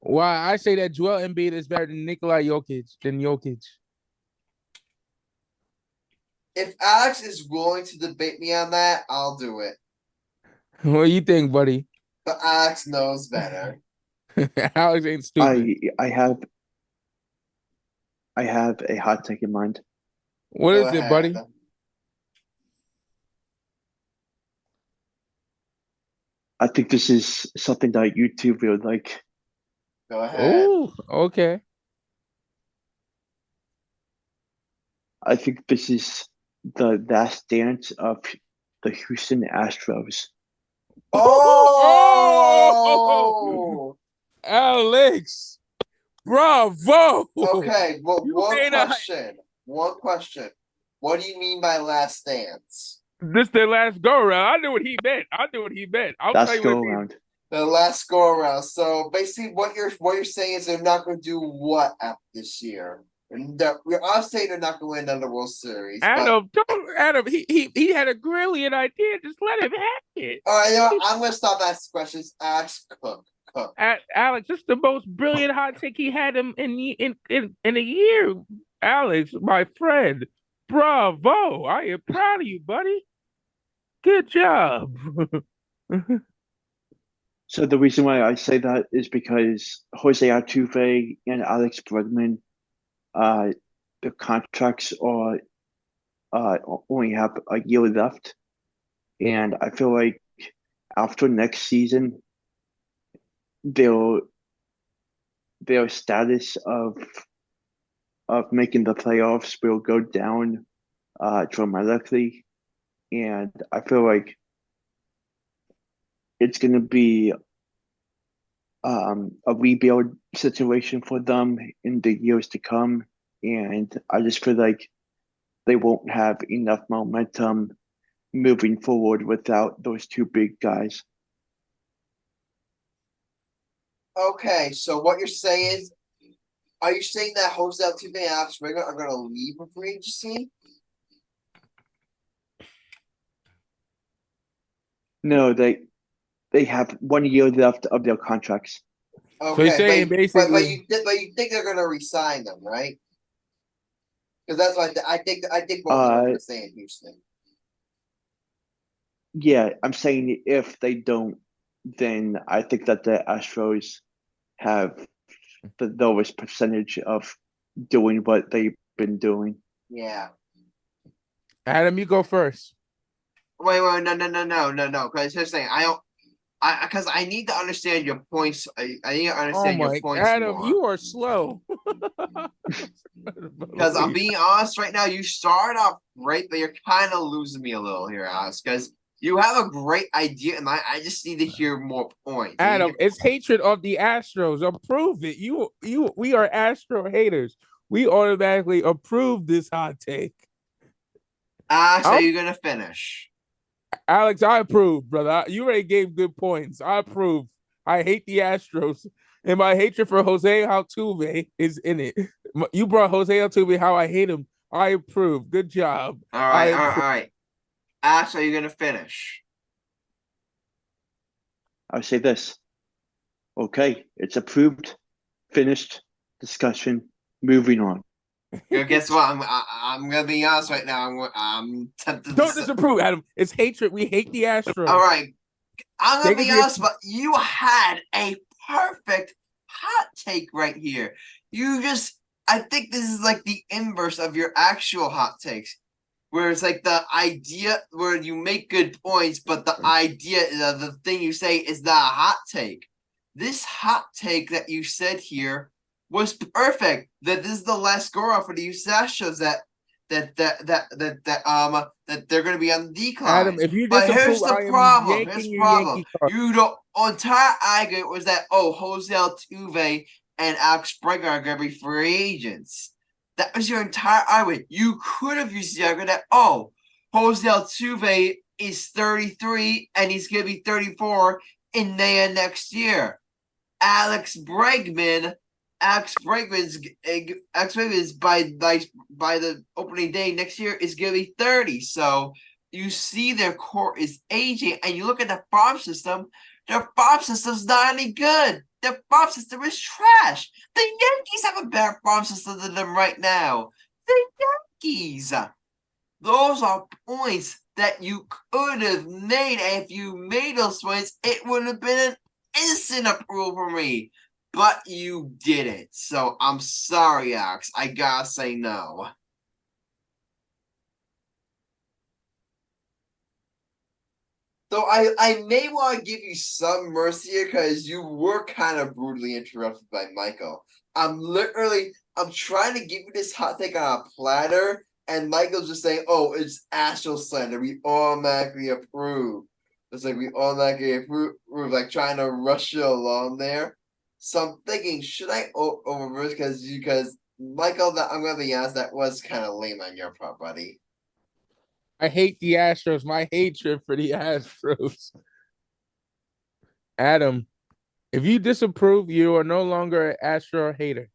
Why? I say that Joel Embiid is better than Jokic. If Alex is willing to debate me on that, I'll do it. What do you think, buddy? But Alex knows better. Alex ain't stupid. I have a hot take in mind. What is it, buddy? I think this is something that you two would like. Go ahead. Oh, okay. I think this is the last dance of the Houston Astros. Oh! Alex! Bravo! Okay, well, One question. What do you mean by last dance? This their last go around. I knew what he meant. I'll last tell you go what around. The last go around. So basically, what you're saying is they're not going to do what after this year. I'm saying they're not going to win another World Series. Adam, he had a brilliant idea. Just let him have it. All right, I'm going to stop asking questions. Ask Cook. Alex, this is the most brilliant hot take he had in a year. Alex, my friend, bravo! I am proud of you, buddy. Good job. So the reason why I say that is because Jose Altuve and Alex Bregman, uh, the contracts are uh, only have a year left, and I feel like after next season, their their status of making the playoffs will go down dramatically, and I feel like it's going to be a rebuild situation for them in the years to come, and I just feel like they won't have enough momentum moving forward without those two big guys. Okay, so what you're saying is, are you saying that Jose Altuve and Alex Bregman are going to leave for free agency? No, they have 1 year left of their contracts. So he's Okay, saying basically, but you think they're going to resign them, right? Because that's what I think both of them are Uh, going to stay in Houston. yeah, I'm saying if they don't, then I think that the Astros have the lowest percentage of doing what they've been doing. Yeah. Adam, you go first. Wait, no. Because here's the thing, because I need to understand your points. I need to Oh understand your my, points Adam, more. you are slow. Because I'm being honest right now, you start off great, but you're kind of losing me a little here, Alex. Because you have a great idea, and I just need to hear more points. Adam, it's hatred of the Astros. Approve it. We are Astro haters. We automatically approve this hot take. Alex, are you gonna finish? Alex, I approve, brother. You already gave good points. I approve. I hate the Astros, and my hatred for Jose Altuve is in it. You brought Jose Altuve how I hate him. I approve. Good job. All right, all right. Alex, are you gonna finish? I would say this. Okay, it's approved, finished, discussion, moving on. Guess what? I'm gonna be honest right now. I'm tempted. Don't disapprove, Adam. It's hatred. We hate the Astros. All right, I'm gonna be honest, but you had a perfect hot take right here. I think this is like the inverse of your actual hot takes, where it's like the idea where you make good points, but the idea, the thing you say is the hot take. This hot take that you said here was perfect. That this is the last score for the Houston Astros that they're going to be on the decline. Adam, if you But disapprove, here's the I am problem. yanking Here's the your problem. Yankee card. You don't. Entire argument was that Jose Altuve and Alex Bregman are going to be free agents. That was your entire argument. You could have used the argument that Jose Altuve is 33 and he's going to be 34 in May next year. Alex Bregman is by the opening day next year is going to be 30. So you see their core is aging, and you look at the farm system. Their farm system's not any good. Their farm system is trash. The Yankees have a better farm system than them right now. The Yankees. Those are points that you could have made, and if you made those points, it would have been an instant approval for me. But you didn't. So I'm sorry, Alex. I gotta say no. So I may want to give you some mercy here because you were kind of brutally interrupted by Michael. I'm trying to give you this hot take on a platter, and Michael's just saying, "Oh, it's Astro slander. We automatically approve." It's like we automatically approve, like trying to rush you along there. So I'm thinking, should I overrule because Michael, that I'm gonna be honest, that was kind of lame on your part, buddy. I hate the Astros. My hatred for the Astros. Adam, if you disapprove, you are no longer an Astro hater.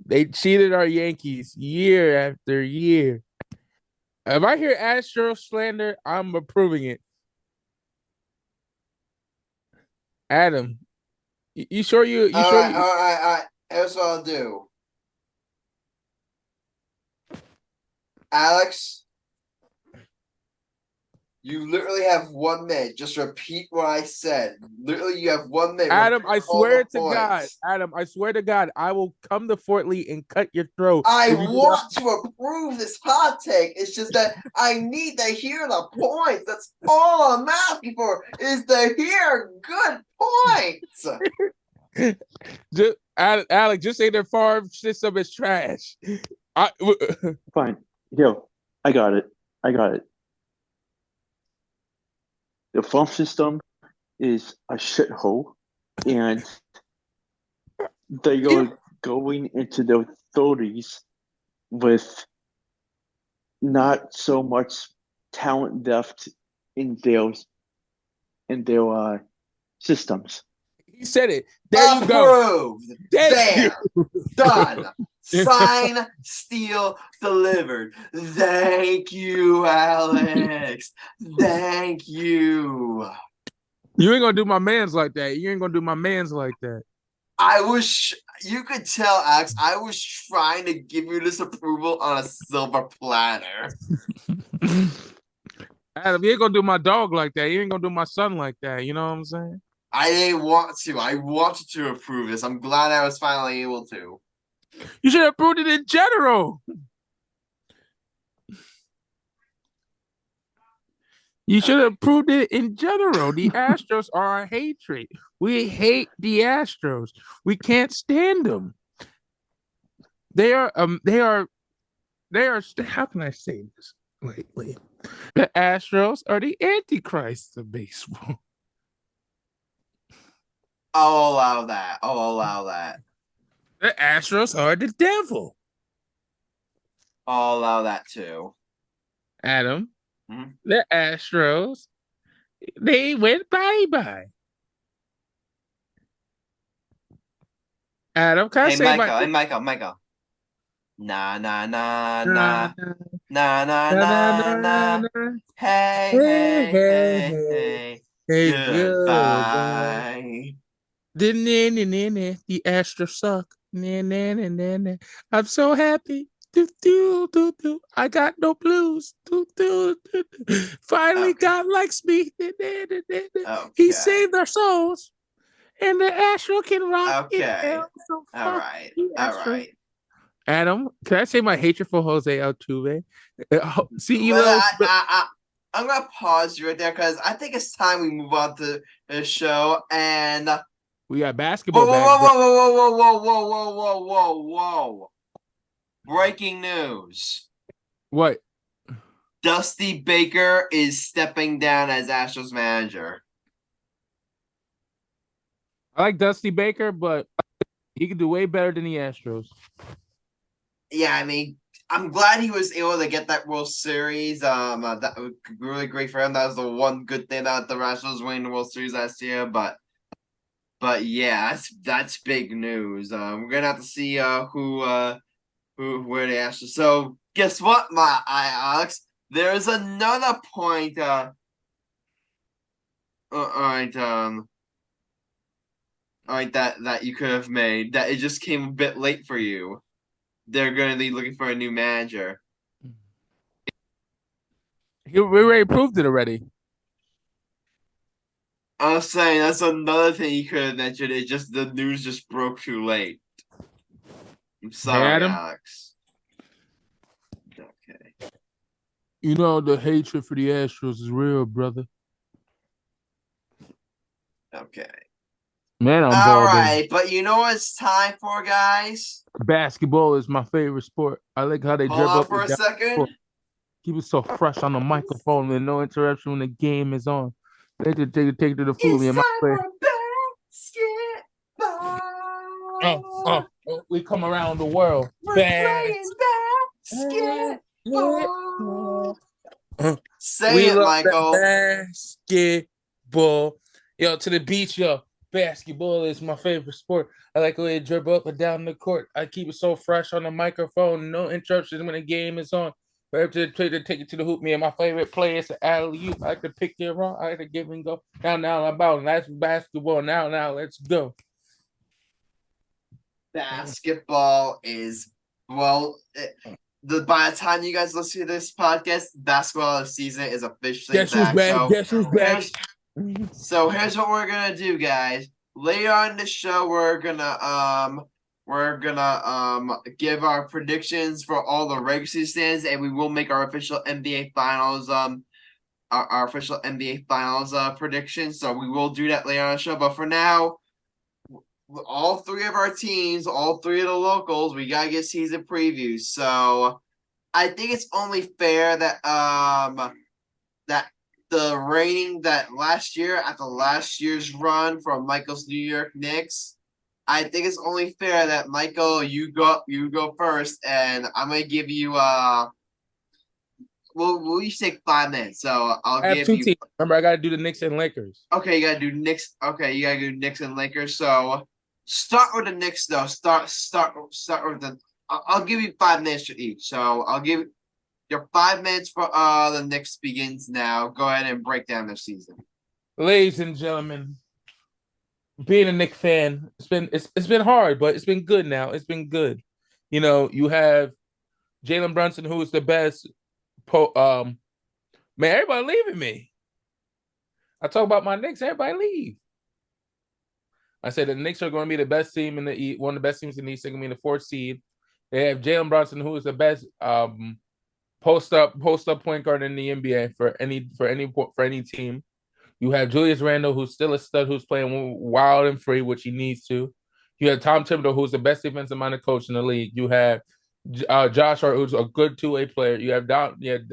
They cheated our Yankees year after year. If I hear Astro slander, I'm approving it. Adam, you sure you All sure right, you? all right. Here's what I'll do. Alex, You literally have 1 minute. Just repeat what I said. Literally, you have 1 minute. Adam, Repeat I all swear the to God, points. Adam, I swear to God, I will come to Fort Lee and cut your throat. I if you do want to approve this hot take. It's just that I need to hear the points. That's all I'm asking for, is to hear good points. Alex, just say their farm system is trash. Fine. Yo, I got it. The farm system is a shithole, and they are going into their 30s with not so much talent depth in their systems. He said it. There you go. Approved. Thank There. you. Done. Sign, steal, delivered. Thank you, Alex. Thank you. You ain't gonna do my man's like that. You could tell, Alex, I was trying to give you this approval on a silver platter. Adam, you ain't gonna do my dog like that. You ain't gonna do my son like that. You know what I'm saying? I didn't want to. I wanted to approve this. I'm glad I was finally able to. You should have approved it in general. You should have approved it in general. The Astros are our hatred. We hate the Astros. We can't stand them. They are how can I say this lately? The Astros are the Antichrist of baseball. I'll allow that. The Astros are the devil. I'll allow that too. Adam, the Astros, they went bye-bye. Adam, can I say Michael. Nah. Hey. Goodbye. The Astros suck. I'm so happy. I got no blues. Finally, God likes me. He saved our souls. And the Astro can rock it. So all right. Adam, can I say my hatred for Jose Altuve? I'm gonna pause you right there because I think it's time we move on to the show. And we got basketball. Whoa! Breaking news. What? Dusty Baker is stepping down as Astros manager. I like Dusty Baker, but he could do way better than the Astros. Yeah, I mean, I'm glad he was able to get that World Series. That was really great for him. That was the one good thing about the Astros winning the World Series last year. But yeah, that's big news. We're gonna have to see where the Astros. So guess what, Alex? There's another point. All right. That you could have made. That it just came a bit late for you. They're going to be looking for a new manager. We already proved it already. I'm saying that's another thing you could have mentioned. The news just broke too late. I'm sorry, Alex. Okay. You know the hatred for the Astros is real, brother. Okay. Man, I'm all right, but you know what it's time for, guys? Basketball is my favorite sport. I like how they dribble up for a second. Keep it so fresh on the microphone with no interruption when the game is on. They take to the food. It's time for basketball. We come around the world. We're playing basketball. Say it, Michael. Basketball. Yo, to the beach, yo. Basketball is my favorite sport. I like the way they dribble up and down the court. I keep it so fresh on the microphone. No interruptions when the game is on. I have to take it to the hoop. Me and my favorite player is the alley-oop. I like to pick it wrong. I like to give and go. Now, about that's basketball. Now, let's go. Basketball is by the time you guys listen to this podcast, basketball season is officially Guess who's back. back? Guess who's back? Here's what we're gonna do, guys. Later on in the show, we're gonna give our predictions for all the regular season stands, and we will make our official NBA finals our official NBA finals predictions. So we will do that later on the show. But for now, all three of our teams, all three of the locals, we gotta get season previews. So I think it's only fair that that the rating that last year after last year's run from Michael's New York Knicks, I think it's only fair that Michael, you go first, and I'm gonna give you we'll each take 5 minutes. So I'll I have give 2 you. teams. Remember, I got to do the Knicks and Lakers. Okay, you gotta do Knicks. Okay, you gotta do Knicks and Lakers. So start with the Knicks though. Start with the. I'll give you 5 minutes for each. So I'll give your 5 minutes for the Knicks begins now. Go ahead and break down their season. Ladies and gentlemen, being a Knicks fan, it's been hard, but it's been good now. It's been good. You know, you have Jalen Brunson, who is the best. Man, everybody leaving me. I talk about my Knicks, everybody leave. I said the Knicks are going to be the best team in the East, one of the best teams in the East. They're going to be the 4th seed. They have Jalen Brunson, who is the best post up point guard in the NBA for any team. You have Julius Randle, who's still a stud, who's playing wild and free, which he needs to. You have Tom Thibodeau, who's the best defensive-minded coach in the league. You have Josh Hart, who's a good two-way player. You have Devontae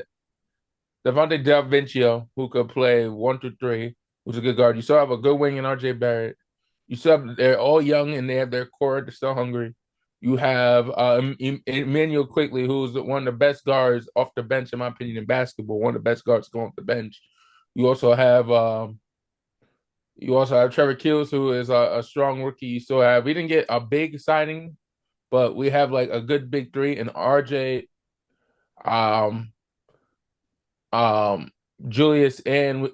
DiVincenzo, who could play 1 through 3, who's a good guard. You still have a good wing in RJ Barrett. They're all young and they have their core. They're still hungry. You have Emmanuel Quickly, who's one of the best guards off the bench, in my opinion, in basketball. One of the best guards going off the bench. You also have Trevor Keels, who is a strong rookie. We didn't get a big signing, but we have like a good big 3 and RJ, Julius and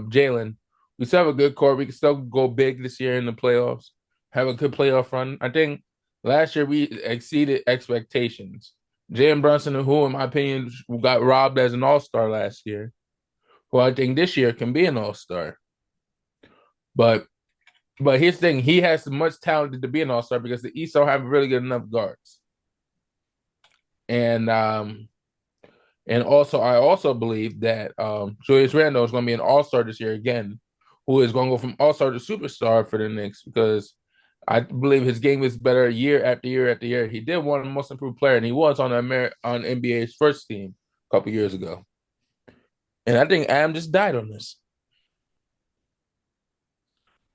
Jalen. We still have a good core. We can still go big this year in the playoffs. Have a good playoff run. I think last year we exceeded expectations. Jalen Brunson, who in my opinion got robbed as an all-star last year, who I think this year can be an all-star. But here's the thing, he has much talent to be an all-star because the East don't have really good enough guards. And also I also believe that Julius Randle is going to be an all-star this year again, who is going to go from all-star to superstar for the Knicks because I believe his game is better year after year after year. He did win most improved player, and he was on NBA's first team a couple years ago. And I think Adam just died on this.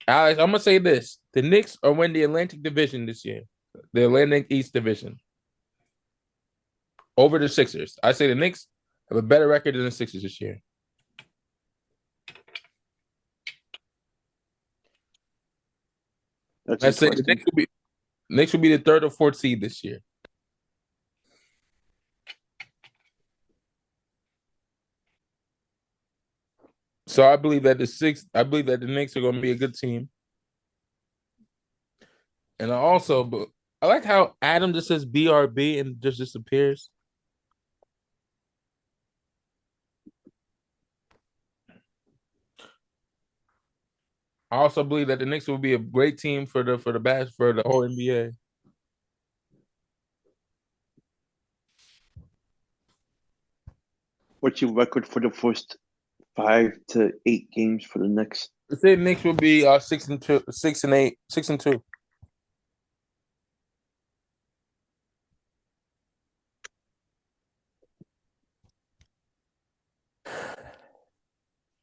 Alex, I'm gonna say this: the Knicks are winning the Atlantic Division this year, the Atlantic East Division, over the Sixers. I say the Knicks have a better record than the Sixers this year. I say the Knicks will be the 3rd or 4th seed this year. So I believe that the Knicks are going to be a good team. And I like how Adam just says BRB and just disappears. I also believe that the Knicks will be a great team for the whole NBA. What's your record for the first 5 to 8 games for the Knicks? I say the Knicks will be 6-2, 6-8, 6-2.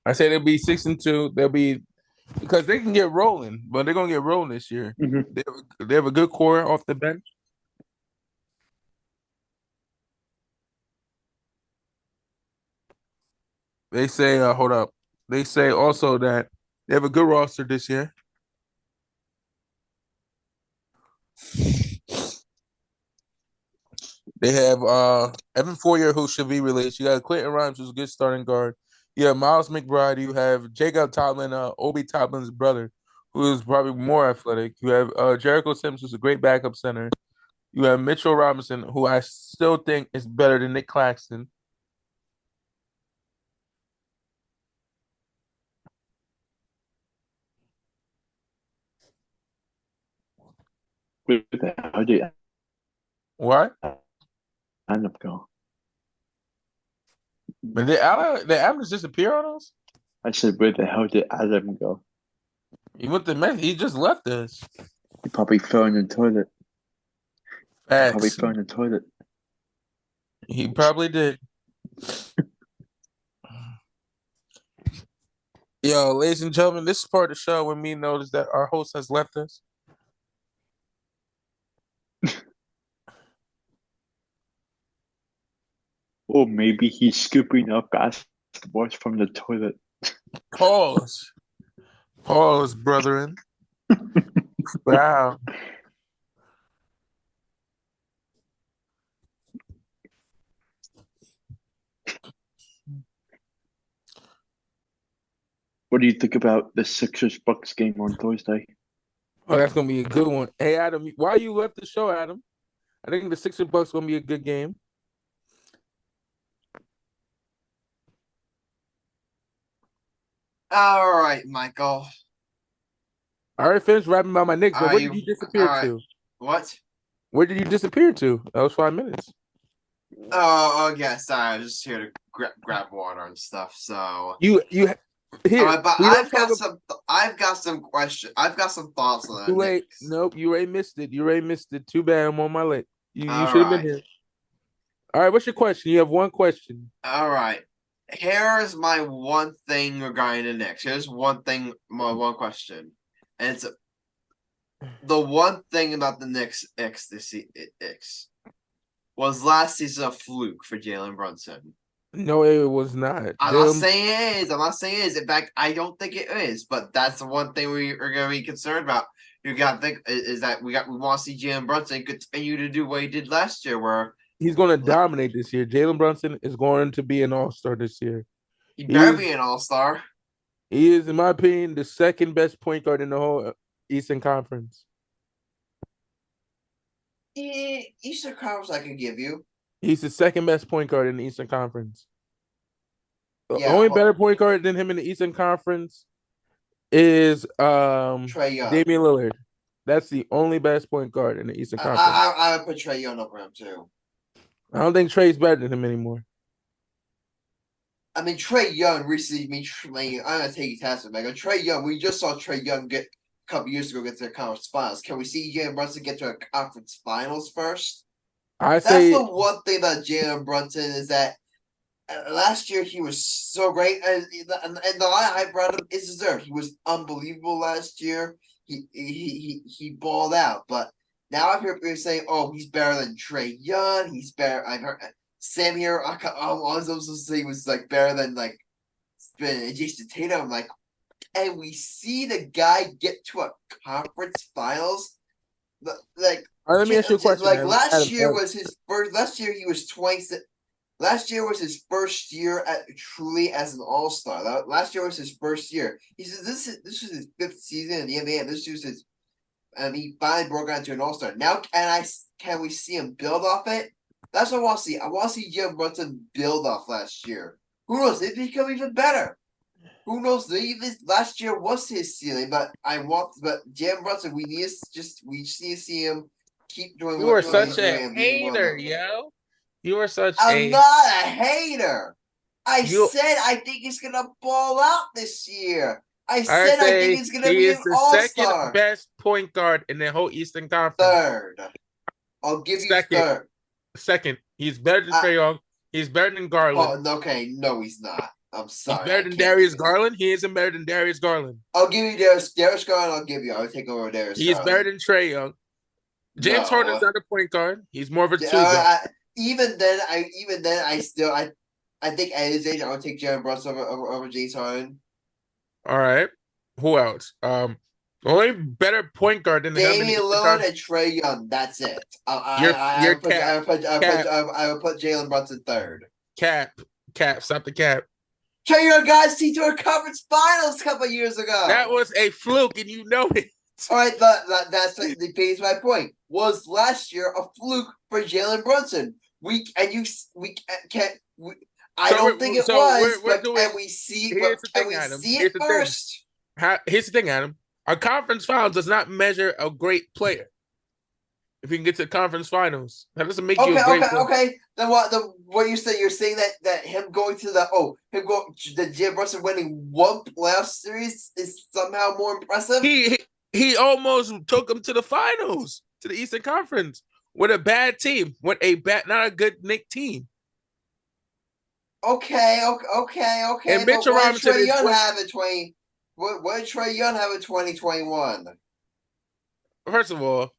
I say they'll be 6-2. They'll be because they can get rolling, but they're gonna get rolling this year. Mm-hmm. They have a good core off the bench. They say, hold up. They say also that they have a good roster this year. They have Evan Fournier, who should be released. You got Quentin Rhymes, who's a good starting guard. You have Miles McBride. You have Jacob Toppin, Obi Toppin's brother, who is probably more athletic. You have Jericho Sims, who's a great backup center. You have Mitchell Robinson, who I still think is better than Nick Claxton. Where the hell did What? Adam go? But did Adam just disappear on us? I said, where the hell did Adam go? He went to Memphis. He just left us. He probably fell in the toilet. Probably Facts. fell in the toilet. He probably did. Yo, ladies and gentlemen, this is part of the show when me notice that our host has left us. Or maybe he's scooping up basketballs from the toilet. Pause. Pause, brethren. Wow. What do you think about the Sixers-Bucks game on Thursday? Oh, that's gonna be a good one. Hey, Adam, why you left the show, Adam? I think the Sixers Bucks gonna be a good game. All right, Michael. I already finished rapping about my Knicks, but Are where you- did you disappear all right. to? What? Where did you disappear to? That was 5 minutes. Oh, okay. Sorry, I was just here to grab water and stuff. So, You here. all right, but we don't I've got talk some. I've got some questions. I've got some thoughts on Too that. late. Nope, you already missed it. You already missed it. Too bad. I'm on my late. You All should have been right. here. All right, what's your question? You have one question. All right. Here's my one thing regarding the Knicks. Here's one thing. My one question, and it's the one thing about the Knicks was last season a fluke for Jalen Brunson. No, it was not. I'm not saying it is. I'm not saying it is. In fact, I don't think it is. But that's the one thing we are going to be concerned about. You got to think is that we want to see Jalen Brunson continue to do what he did last year, where he's going to dominate this year. Jalen Brunson is going to be an all-star this year. he better be an all-star. He is, in my opinion, the second best point guard in the whole Eastern Conference. Eastern Conference, I can give you. He's the second best point guard in the Eastern Conference. The Yeah, only better point guard than him in the Eastern Conference is Trae Young. Damian Lillard. That's the only best point guard in the Eastern Conference. I would put Trae Young over him too. I don't think Trae's better than him anymore. I mean, Trae Young recently. I'm gonna take you task with Megan. Trae Young. We just saw Trae Young get a couple years ago get to the conference finals. Can we see Jalen Brunson get to a conference finals first? That's the one thing about Jalen Brunson is that last year he was so great, and the line I brought him is deserved. He was unbelievable last year. He balled out, but now I've heard people saying, "Oh, he's better than Trae Young. He's better." I've heard Sam here. I was also saying he was like better than like Jason Tatum. I'm like, and we see the guy get to a conference finals, like. Let me ask you a question. Like last year was his first. Last year he was 20. Last year was his first year truly as an all-star. Last year was his first year. He says this was his fifth season in the NBA. And this was his. He finally broke out to an all-star. Now can we see him build off it? That's what I want to see. I want to see Jalen Brunson build off last year. Who knows? It become even better. Who knows? Last year was his ceiling, but Jalen Brunson, we just need to see him keep doing. You are such a hater, yo. You are such I'm not a hater. I said I think he's gonna ball out this year. I think he's gonna be an all-star. Second best point guard in the whole Eastern Conference. Third. I'll give you third. Second. He's better than Trae Young. He's better than Garland. Oh, okay. No, he's not. I'm sorry. He's better than Darius Garland. He isn't better than Darius Garland. I'll give you Darius Garland. I'll give you. I'll take over Darius. He's better than Trae Young. James Harden's not a point guard. He's more of a two guard. Even then, I think at his age, I would take Jalen Brunson over James Harden. All right. Who else? Only better point guard than Damian Lillard and Trae Young. That's it. I would put Jalen Brunson third. Cap. Stop the cap. Trae Young guys see to a conference finals a couple years ago. That was a fluke, and you know it. All right, that's what debates my point. Was last year a fluke for Jalen Brunson? I don't think it was, we're but doing. Here's the can thing, we Adam. see it Here's the thing. first? Here's the thing, Adam. Our conference finals does not measure a great player. If you can get to the conference finals, that doesn't make you a great player. Okay. Then what you say? You're saying that him going to the Jalen Brunson winning one playoff series is somehow more impressive. He almost took him to the finals, to the Eastern Conference, with a bad team, with not a good Knicks team. Okay. And Mitchell Robinson Trae Young have in 20? What did Trae Young have in 2021? First of all,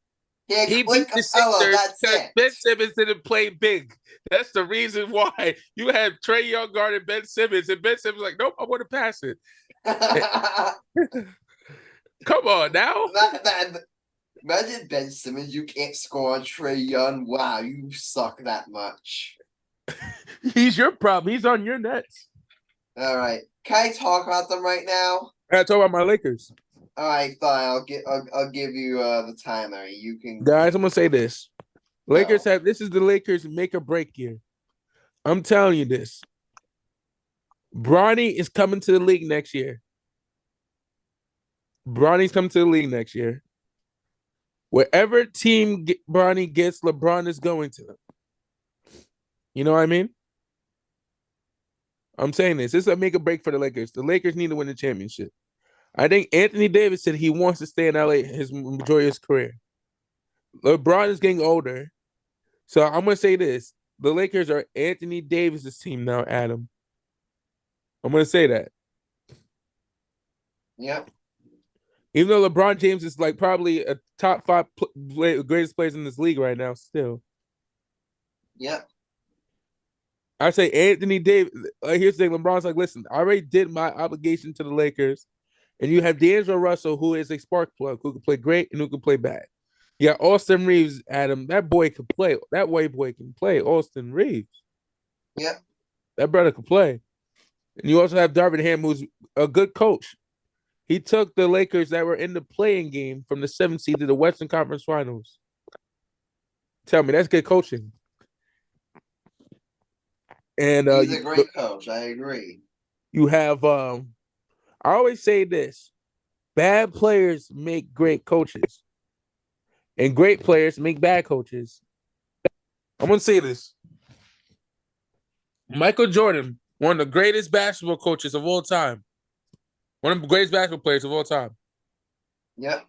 he beat the Capella, Sixers because it. Ben Simmons didn't play big. That's the reason why you had Trae Young guarding Ben Simmons, and Ben Simmons was like, nope, I want to pass it. Come on now. Imagine Ben Simmons, you can't score on Trae Young. Wow, you suck that much. He's your problem. He's on your Nets. All right. Can I talk about them right now? I talk about my Lakers. All right, fine. I'll give you the timer. You can. Guys, I'm gonna say this. Lakers this is the Lakers make or break year. I'm telling you this. Bronny is coming to the league next year. Bronny's coming to the league next year. Wherever team Bronny gets, LeBron is going to them. You know what I mean? I'm saying this. This is a make or break for the Lakers. The Lakers need to win the championship. I think Anthony Davis said he wants to stay in LA his majority of his career. LeBron is getting older. So I'm going to say this. The Lakers are Anthony Davis's team now, Adam. I'm going to say that. Yep. Even though LeBron James is like probably a top 5 greatest players in this league right now still. Yep. I say Anthony Davis. Here's the thing. LeBron's like, listen, I already did my obligation to the Lakers. And you have D'Angelo Russell, who is a spark plug, who can play great and who can play bad. You got Austin Reeves, Adam. That boy can play. That white boy can play. Austin Reeves. Yep. That brother can play. And you also have Darvin Ham, who's a good coach. He took the Lakers that were in the playing game from the 7th seed to the Western Conference Finals. Tell me, that's good coaching. And he's a great coach. I agree. You have I always say this: bad players make great coaches, and great players make bad coaches. I'm gonna say this: Michael Jordan, one of the greatest basketball coaches of all time, one of the greatest basketball players of all time. Yep.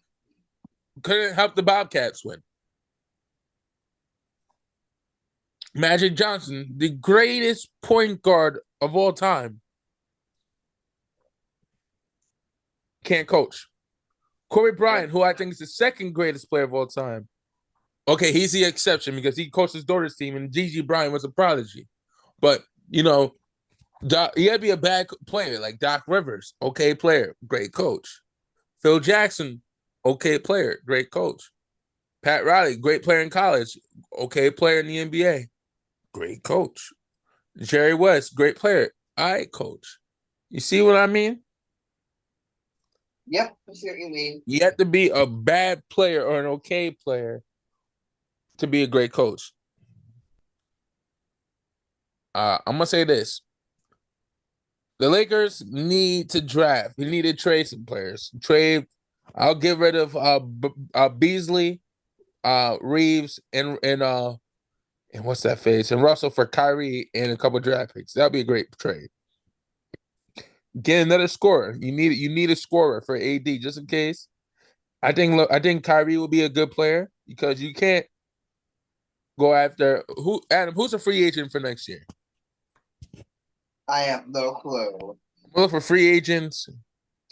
Couldn't help the Bobcats win. Magic Johnson, the greatest point guard of all time, can't coach. Kobe Bryant, who I think is the second greatest player of all time. Okay, he's the exception because he coached his daughter's team, and Gigi Bryant was a prodigy. But, you know, he had to be a bad player, like Doc Rivers, okay player, great coach. Phil Jackson, okay player, great coach. Pat Riley, great player in college, okay player in the NBA, great coach. Jerry West, great player, all right, coach. You see what I mean? Yep, I see what you mean. You have to be a bad player or an okay player to be a great coach. I'm going to say this. The Lakers need to draft. We need to trade some players. I'll get rid of Beasley, Reeves, and what's that face? And Russell for Kyrie and a couple draft picks. That'd be a great trade. Get another scorer. You need a scorer for AD just in case. I think Kyrie will be a good player because you can't go after Adam, who's a free agent for next year? I have no clue. Well, for free agents.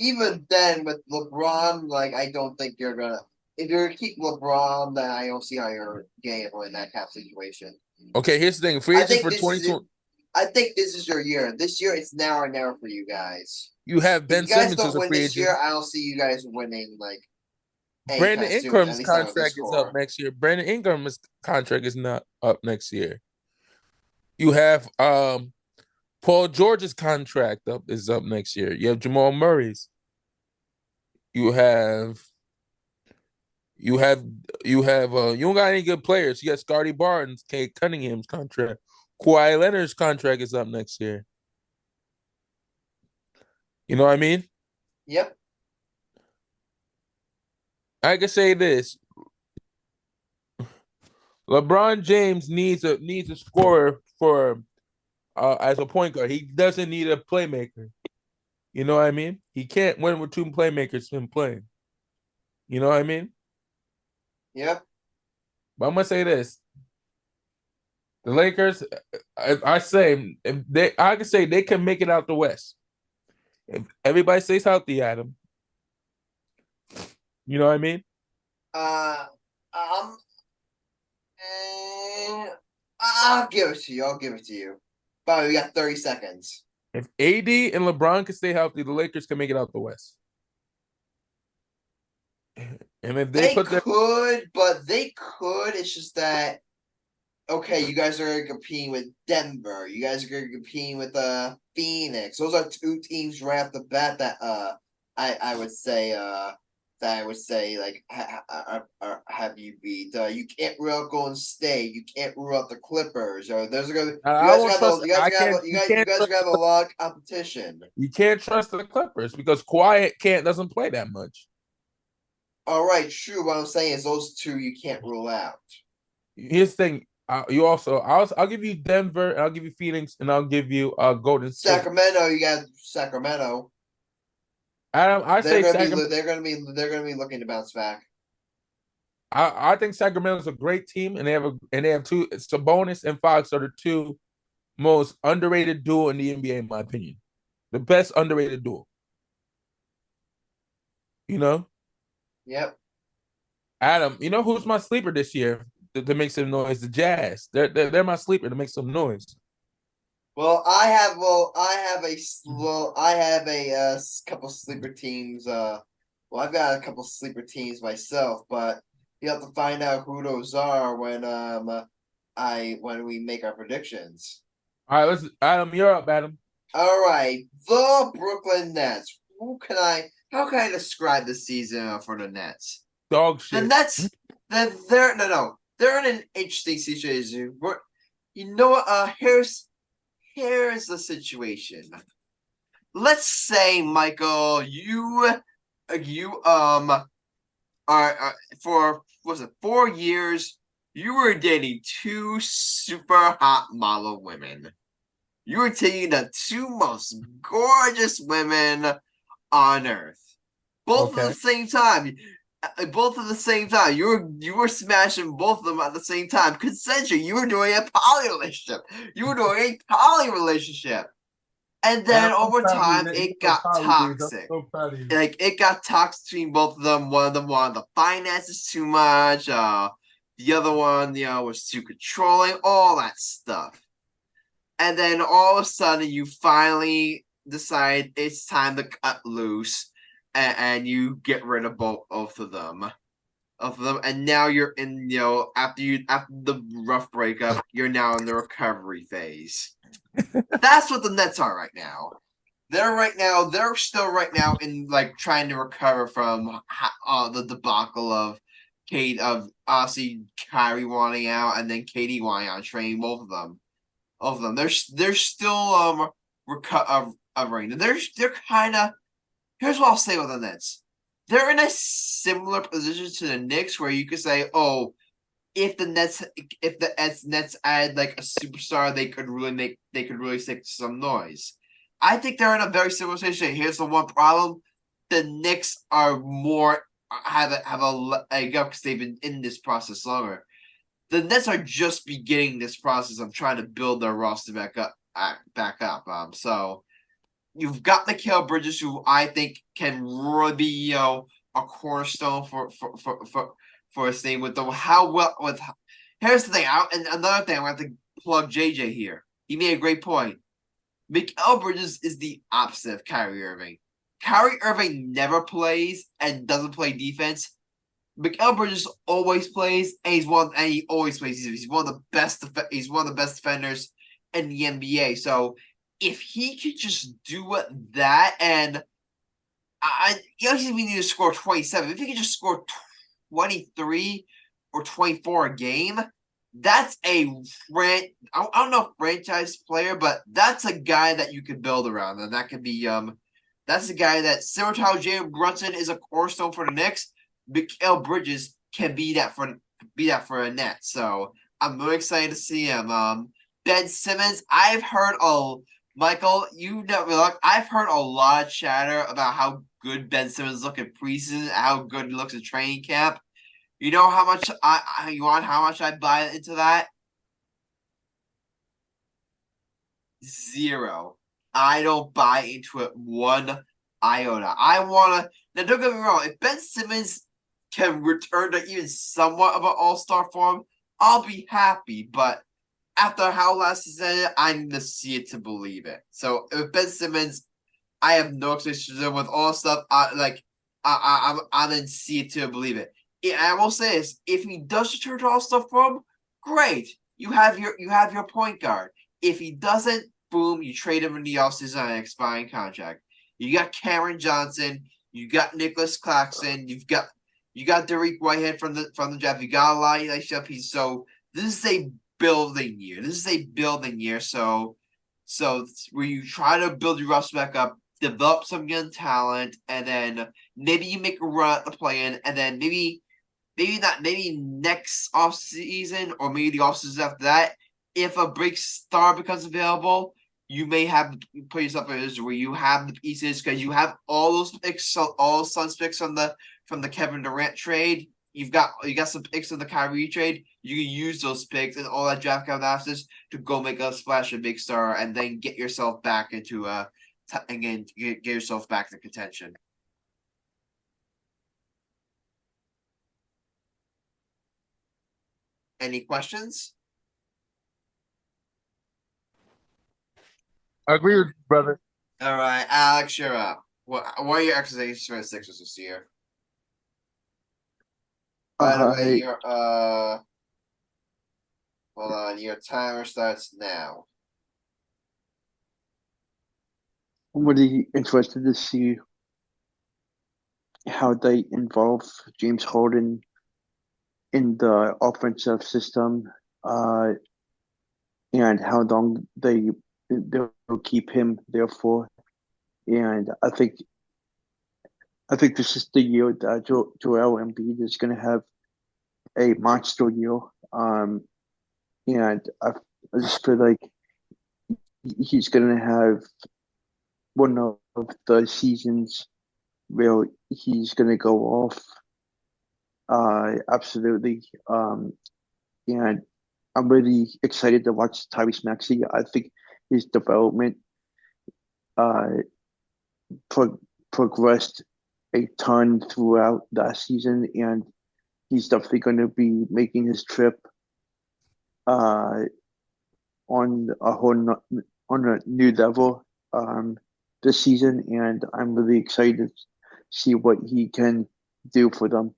Even then, with LeBron, like I don't think you're gonna. If you're gonna keep LeBron, then I don't see how you're getting in that kind of situation. Okay, here's the thing: free agent for 2020. I think this is your year. This year, it's now or never for you guys. You have Ben Simmons as a free agent. Year, I don't see you guys winning. Like Brandon Ingram's contract is up next year. Brandon Ingram's contract is not up next year. You have Paul George's contract is up next year. You have Jamal Murray's. You have You have you don't got any good players. You got Scotty Barnes, Kate Cunningham's contract. Kawhi Leonard's contract is up next year. You know what I mean? Yep. I can say this. LeBron James needs a scorer for as a point guard. He doesn't need a playmaker. You know what I mean? He can't win with two playmakers been playing. You know what I mean? Yep. But I'm gonna say this: the Lakers, I say, I can say they can make it out the West if everybody stays healthy. Adam, you know what I mean? Um, I'll give it to you. I'll give it to you. But we got 30 seconds. If AD and LeBron can stay healthy, the Lakers can make it out the West. And if They put could, but they could. It's just that okay, you guys are competing with Denver. You guys are competing with Phoenix. Those are two teams right off the bat that I would say like have you beat. You can't rule out Golden State. You can't rule out the Clippers. Or those are gonna you I guys won't got trust. you guys I got can't. you guys are gonna have a lot of competition. You can't trust the Clippers because Kawhi doesn't play that much. All right, true. What I'm saying is those two you can't rule out. Here's the thing. I'll give you Denver, I'll give you Phoenix, and I'll give you Golden State. Sacramento, you got Sacramento. Adam, They're gonna be looking to bounce back. I think Sacramento's a great team, and they have two. Sabonis and Fox are the two most underrated duo in the NBA, in my opinion. The best underrated duo. You know, Yep. Adam. You know who's my sleeper this year to make some noise? The Jazz. They're my sleeper to make some noise. I have a couple sleeper teams. I've got a couple sleeper teams myself, but you have to find out who those are when we make our predictions. All right, Adam. You're up, Adam. All right, the Brooklyn Nets. How can I describe the season for the Nets? Dog shit. The Nets. They're in an interesting situation. You know what? Here's the situation. Let's say, Michael, you are for 4 years you were dating two super hot model women. You were taking the two most gorgeous women on earth, both at the same time. Both at the same time. You were smashing both of them at the same time. Consensual. You were doing a poly relationship. And then over time, it got toxic. Like it got toxic between both of them. One of them wanted the finances too much. The other one, was too controlling. All that stuff. And then all of a sudden, you finally decide it's time to cut loose, and you get rid of both of them. And now you're in, after the rough breakup, you're now in the recovery phase. That's what the Nets are right now. They're still right now in like trying to recover from the debacle of obviously Kyrie wanting out and then Katie wanting out, training both of them. They're still recovering. They're kind of. Here's what I'll say with the Nets. They're in a similar position to the Knicks, where you could say, "Oh, if the Nets add like a superstar, they could really make some noise." I think they're in a very similar situation. Here's the one problem: the Knicks are more have a leg up because they've been in this process longer. The Nets are just beginning this process of trying to build their roster back up. So you've got Mikal Bridges, who I think can really be a cornerstone for his team with Here's the thing, and another thing, I want to plug JJ here. He made a great point. Mikal Bridges is the opposite of Kyrie Irving. Kyrie Irving never plays and doesn't play defense. Mikal Bridges always plays, and he always plays. He's one of the best. He's one of the best defenders in the NBA. So if he could just do that, and we need to score 27. If he could just score 23 or 24 a game, that's I don't know, franchise player, but that's a guy that you could build around. And that could be that's a guy that, similar to how Jalen Brunson is a cornerstone for the Knicks, Mikal Bridges can be that for a net. So I'm really excited to see him. Ben Simmons, Michael, you never look. I've heard a lot of chatter about how good Ben Simmons look in preseason, how good he looks in training camp. You know how much how much I buy into that? Zero. I don't buy into it one iota. Now don't get me wrong, if Ben Simmons can return to even somewhat of an all-star form, I'll be happy. But after how last season ended, I need to see it to believe it. So if Ben Simmons, I have no expectations with all stuff. I'm in see it to believe it. I will say this: if he does return to all-star form, great. You have your point guard. If he doesn't, boom, you trade him in the offseason on an expiring contract. You got Cameron Johnson, you got Nicholas Claxton, you got Derek Whitehead from the draft. You got a lot of nice young pieces. So this is a building year. So where you try to build your roster back up, develop some young talent, and then maybe you make a run at the play-in, and then maybe next offseason or maybe the offseason after that, if a break star becomes available, you may have to put yourself in a position where you have the pieces because you have all those picks, all Suns picks from the Kevin Durant trade. You got some picks in the Kyrie trade. You can use those picks and all that draft analysis to go make a splash a big star and then get yourself back into get yourself back to contention. Any questions? I agree with you, brother. All right, Alex, you're up. What are your expectations for the Sixers this year? By the way, your hold on, your timer starts now. I'm really interested to see how they involve James Harden in the offensive system, and how long they'll keep him there for. And I think this is the year that Joel Embiid is going to have a monster year. And I just feel like he's going to have one of the seasons where he's going to go off. Absolutely. And I'm really excited to watch Tyrese Maxey. I think his development progressed a ton throughout that season, and he's definitely going to be making his trip on a new level this season, and I'm really excited to see what he can do for them.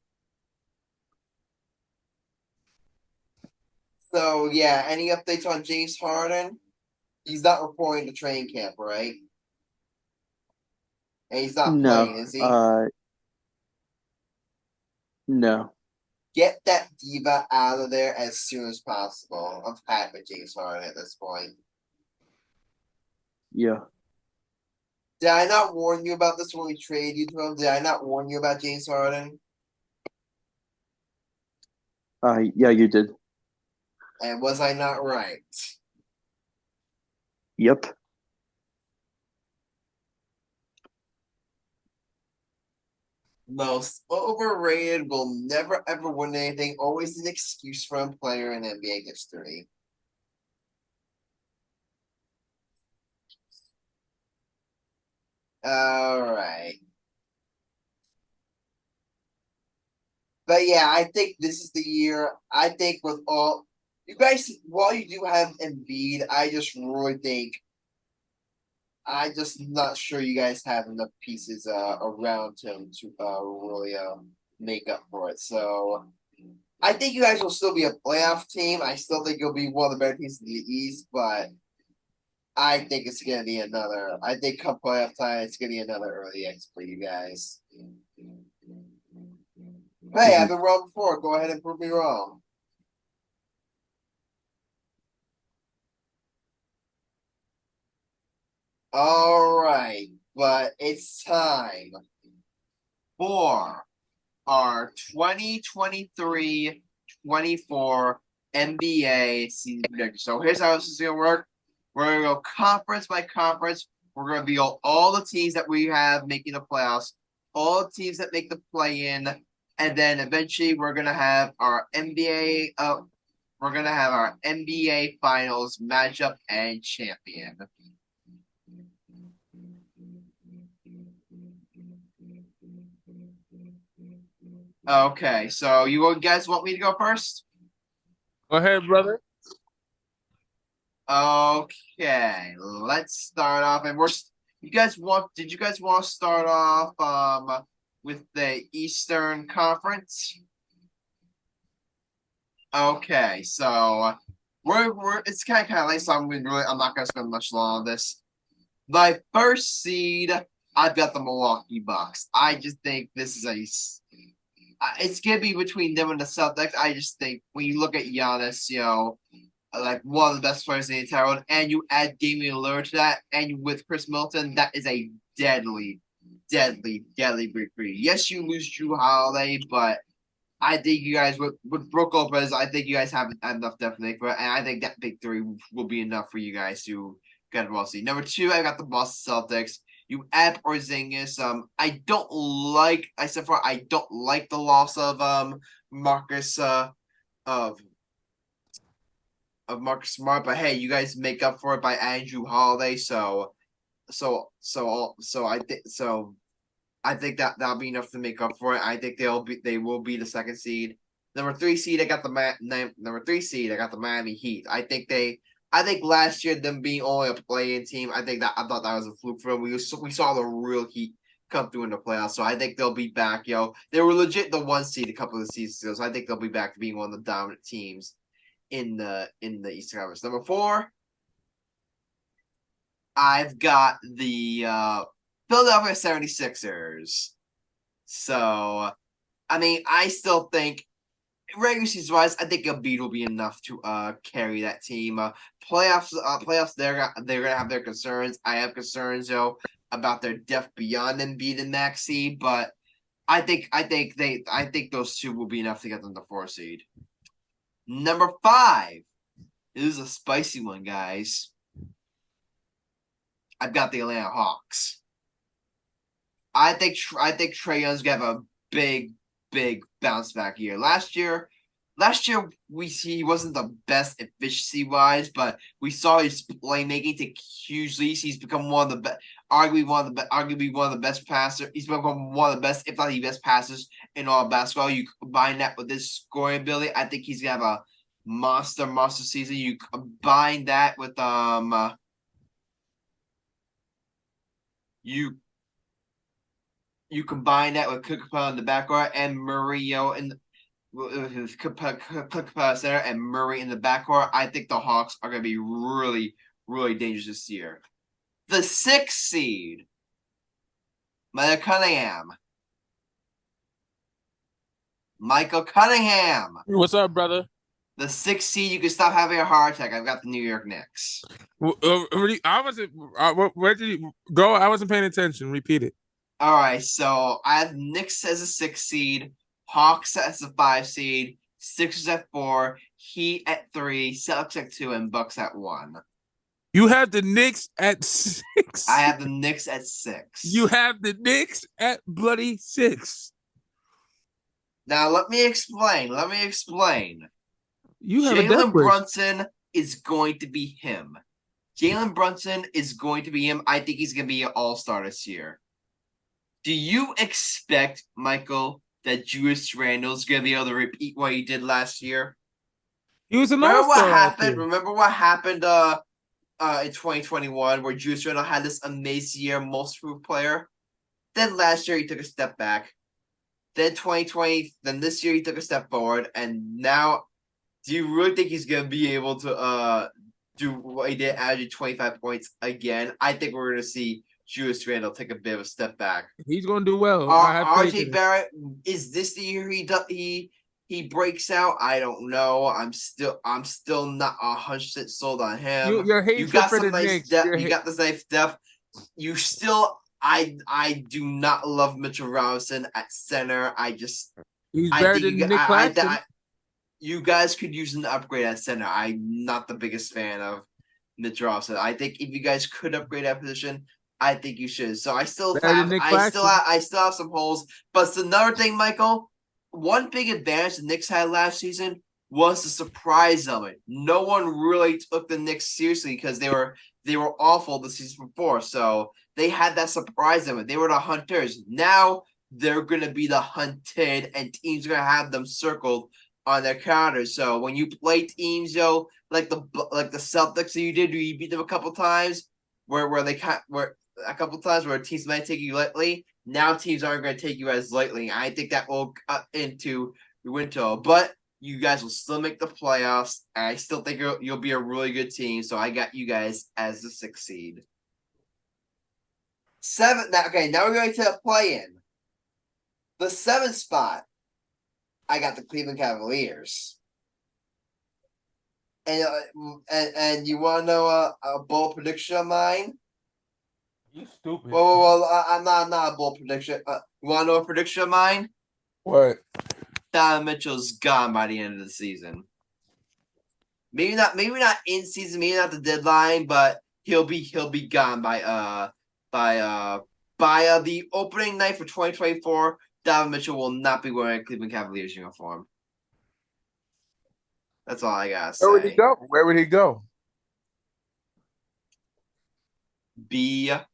So yeah, any updates on James Harden? He's not reporting to training camp, right? And he's not playing, is he? No. Get that diva out of there as soon as possible. I'm tired with James Harden at this point. Yeah. Did I not warn you about this when we traded you to him? Did I not warn you about James Harden? Yeah, you did. And was I not right? Yep. Most overrated, will never ever win anything, always an excuse for a player in NBA history. All right. But yeah, I think this is the year. I think with all you guys, while you do have Embiid, I just really think I'm just not sure you guys have enough pieces around him to really make up for it. So I think you guys will still be a playoff team. I still think you'll be one of the better teams in the East, but I think it's gonna be another. I think come playoff time, it's gonna be another early exit for you guys. Hey, I've been wrong before. Go ahead and prove me wrong. All right, but it's time for our 2023-24 NBA season prediction. So here's how this is going to work. We're going to go conference by conference. We're going to reveal all the teams that we have making the playoffs, all the teams that make the play-in, and then eventually we're going to have our NBA Finals matchup and champion. Okay, so you guys want me to go first? Go ahead, brother. Okay, let's start off, and did you guys want to start off with the Eastern Conference? Okay, so it's kind of late, so I'm not gonna spend much long on this. My first seed, I've got the Milwaukee Bucks. I just think this is it's gonna be between them and the Celtics. I just think when you look at Giannis, like one of the best players in the entire world, and you add Damian Lillard to that, and with Chris Middleton, that is a deadly victory. Yes, you lose Drew Holiday, but I think you guys with Brook Lopez, I think you guys have enough definitely for it, and I think that victory will be enough for you guys to get a seed. Number 2, I got the Boston Celtics. You add Porzingis. I don't like the loss of Marcus Marcus Smart, but hey, you guys make up for it by Andrew Holiday. I think that'll be enough to make up for it. I think they will be the second seed. Number 3 seed, I got the Miami Heat. I think last year them being only a play-in team, I thought that was a fluke for them. We saw the real Heat come through in the playoffs, so I think they'll be back. They were legit the 1 seed a couple of seasons ago, so I think they'll be back to being one of the dominant teams in the Eastern Conference. Number 4, I've got the Philadelphia 76ers. So, I mean, I still think regular season wise, I think Embiid will be enough to carry that team. Playoffs, they're gonna have their concerns. I have concerns about their depth beyond Embiid and Maxey, but I think those two will be enough to get them the 4 seed. Number 5. This is a spicy one, guys. I've got the Atlanta Hawks. I think Trae Young's gonna have a big bounce back year. Last year he wasn't the best efficiency wise, but we saw his playmaking take huge leaps. He's become one of the best, arguably one of the best passers. He's become one of the best, if not the best passers in all of basketball. You combine that with his scoring ability, I think he's gonna have a monster season. You combine that with you combine that with Cook in the backcourt and Murillo in Cook center and Murray in the backcourt. I think the Hawks are going to be really dangerous this year. The 6th seed, Michael Cunningham. What's up, brother? The 6th seed, you can stop having a heart attack. I've got the New York Knicks. I wasn't. Where did you go? I wasn't paying attention. Repeat it. All right, so I have Knicks as a 6 seed, Hawks as a 5 seed, Sixers at 4, Heat at 3, Celtics at 2, and Bucks at 1. You have the Knicks at 6. I have the Knicks at 6. You have the Knicks at bloody 6. Now let me explain. You have Jalen Brunson is going to be him. I think he's going to be an all-star this year. Do you expect, Michael, that Julius Randle's going to be able to repeat what he did last year? He was an all-star. Remember what happened in 2021 where Julius Randle had this amazing year, most improved player? Then last year he took a step back. Then 2020, then this year he took a step forward. And now, do you really think he's going to be able to do what he did, averaging 25 points again? I think we're going to see Julius Randle take a bit of a step back. He's going to do well. I have faith in RJ him. Barrett, is this the year he breaks out? I don't know. I'm still not 100% sold on him. Your hatred You got for some the nice Knicks. depth. You got this nice depth. You still, I do not love Mitchell Robinson at center. He's I better think than Nick Claxton. you guys could use an upgrade at center. I'm not the biggest fan of Mitchell Robinson. I think if you guys could upgrade that position, I think you should. So I still have some holes. But it's another thing, Michael. One big advantage the Knicks had last season was the surprise element. No one really took the Knicks seriously because they were awful the season before. So they had that surprise element. They were the hunters. Now they're gonna be the hunted, and teams are gonna have them circled on their counters. So when you play teams, like the Celtics that you did, you beat them a couple times, where teams might take you lightly. Now teams aren't going to take you as lightly. I think that will cut into the winter, but you guys will still make the playoffs. And I still think you'll be a really good team. So I got you guys as the 6th seed. 7. Now we're going to play-in. The 7th spot, I got the Cleveland Cavaliers. And you want to know a bold prediction of mine? You stupid. Well, I'm not a bold prediction. You want to know a prediction of mine? What? Donovan Mitchell's gone by the end of the season. Maybe not in season, maybe not the deadline, but he'll be gone by the opening night for 2024. Donovan Mitchell will not be wearing a Cleveland Cavaliers uniform. That's all I gotta say. Where would he go? Where would he go? BROOKLYN.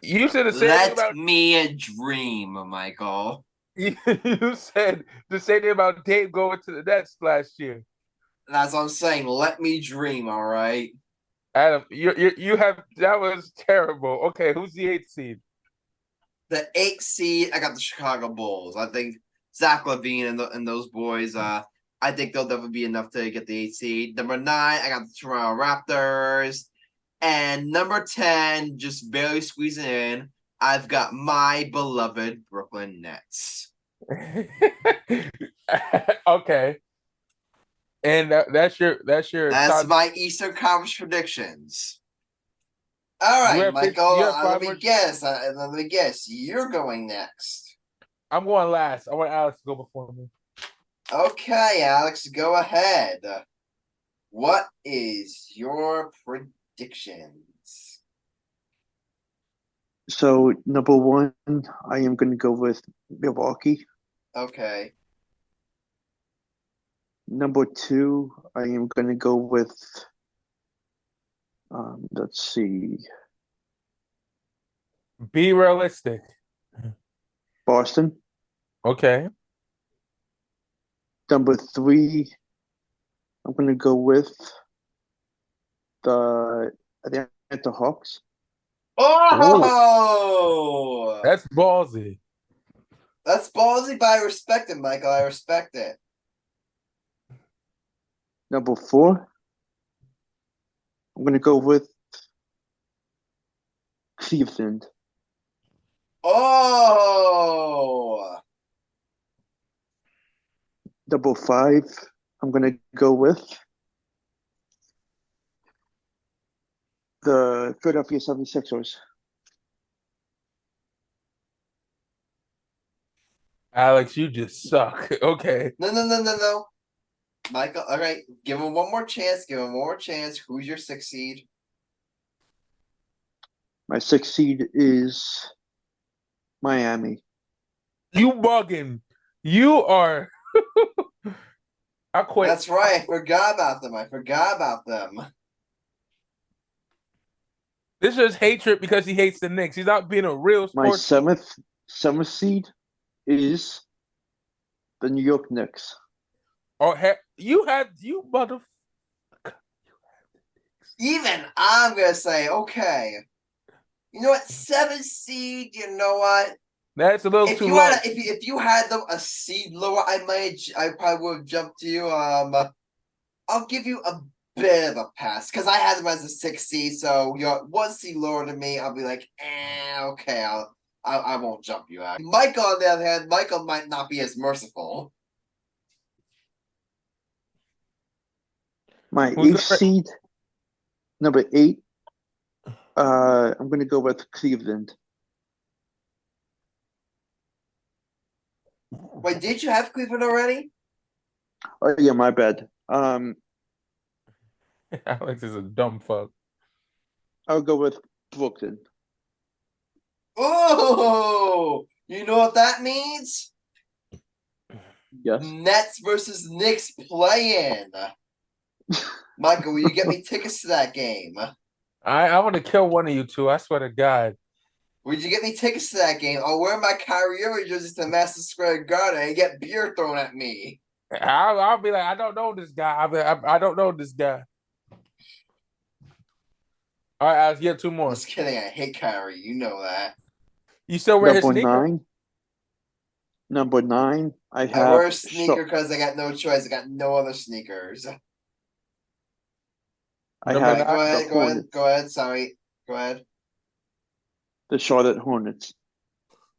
You said the same thing Let about me dream, Michael. you said the same thing about Dave going to the Nets last year. That's what I'm saying. Let me dream, all right? Adam, you have that was terrible. Okay, who's the 8th seed? The 8th seed, I got the Chicago Bulls. I think Zach LaVine and those boys, I think they'll definitely be enough to get the 8th seed. Number 9, I got the Toronto Raptors. And number 10, just barely squeezing in, I've got my beloved Brooklyn Nets. Okay. And that's my Eastern Conference predictions. All right, Michael. Let me guess. You're going next. I'm going last. I want Alex to go before me. Okay, Alex, go ahead. What is your predictions? So, number 1, I am going to go with Milwaukee. Okay. Number 2, I am going to go with, let's see. Be realistic. Boston. Okay. Number 3, I'm going to go with the Atlanta Hawks. Oh! That's ballsy. That's ballsy, but I respect it, Michael. I respect it. Number 4, I'm going to go with Cleveland. Oh! Number 5, I'm going to go with the Philadelphia 76ers. Alex, you just suck. Okay. No. Michael, all right. Give him one more chance. Who's your 6th seed? My 6th seed is Miami. You bugging. You are. I quit. That's right. I forgot about them. This is hatred because he hates the Knicks. He's not being a real sports. My 7th seed is the New York Knicks. Oh, you mother. Even I'm gonna say, okay. You know what? 7th seed. You know what? That's a little If too you low. had if you had them a seed lower, I probably would have jumped to you. I'll give you a bit of a pass because I had them as a 6 seed. So you're 1 seed lower than me. I'll be like, okay, I won't jump you out. Michael, on the other hand, Michael might not be as merciful. My Who's eighth seed, number 8. I'm gonna go with Cleveland. Wait, did you have Cleveland already? Oh yeah, my bad. Alex is a dumb fuck. I'll go with Brooklyn. Oh, you know what that means? Yes. Nets versus Knicks play-in. Michael, will you get me tickets to that game? I want to kill one of you two. I swear to God. Would you get me tickets to that game? I'll wear my Kyrie Irving jersey to Madison Square Garden and get beer thrown at me. I'll be like, I don't know this guy. I don't know this guy. All right, Alex, get 2 more. Just kidding. I hate Kyrie. You know that. You still wear his Number sneaker? 9. Number 9. I wear have a sneaker because I got no choice. I got no other sneakers. I Number have nine. Go the ahead. Hornets. Go ahead. Sorry. Go ahead. The Charlotte Hornets.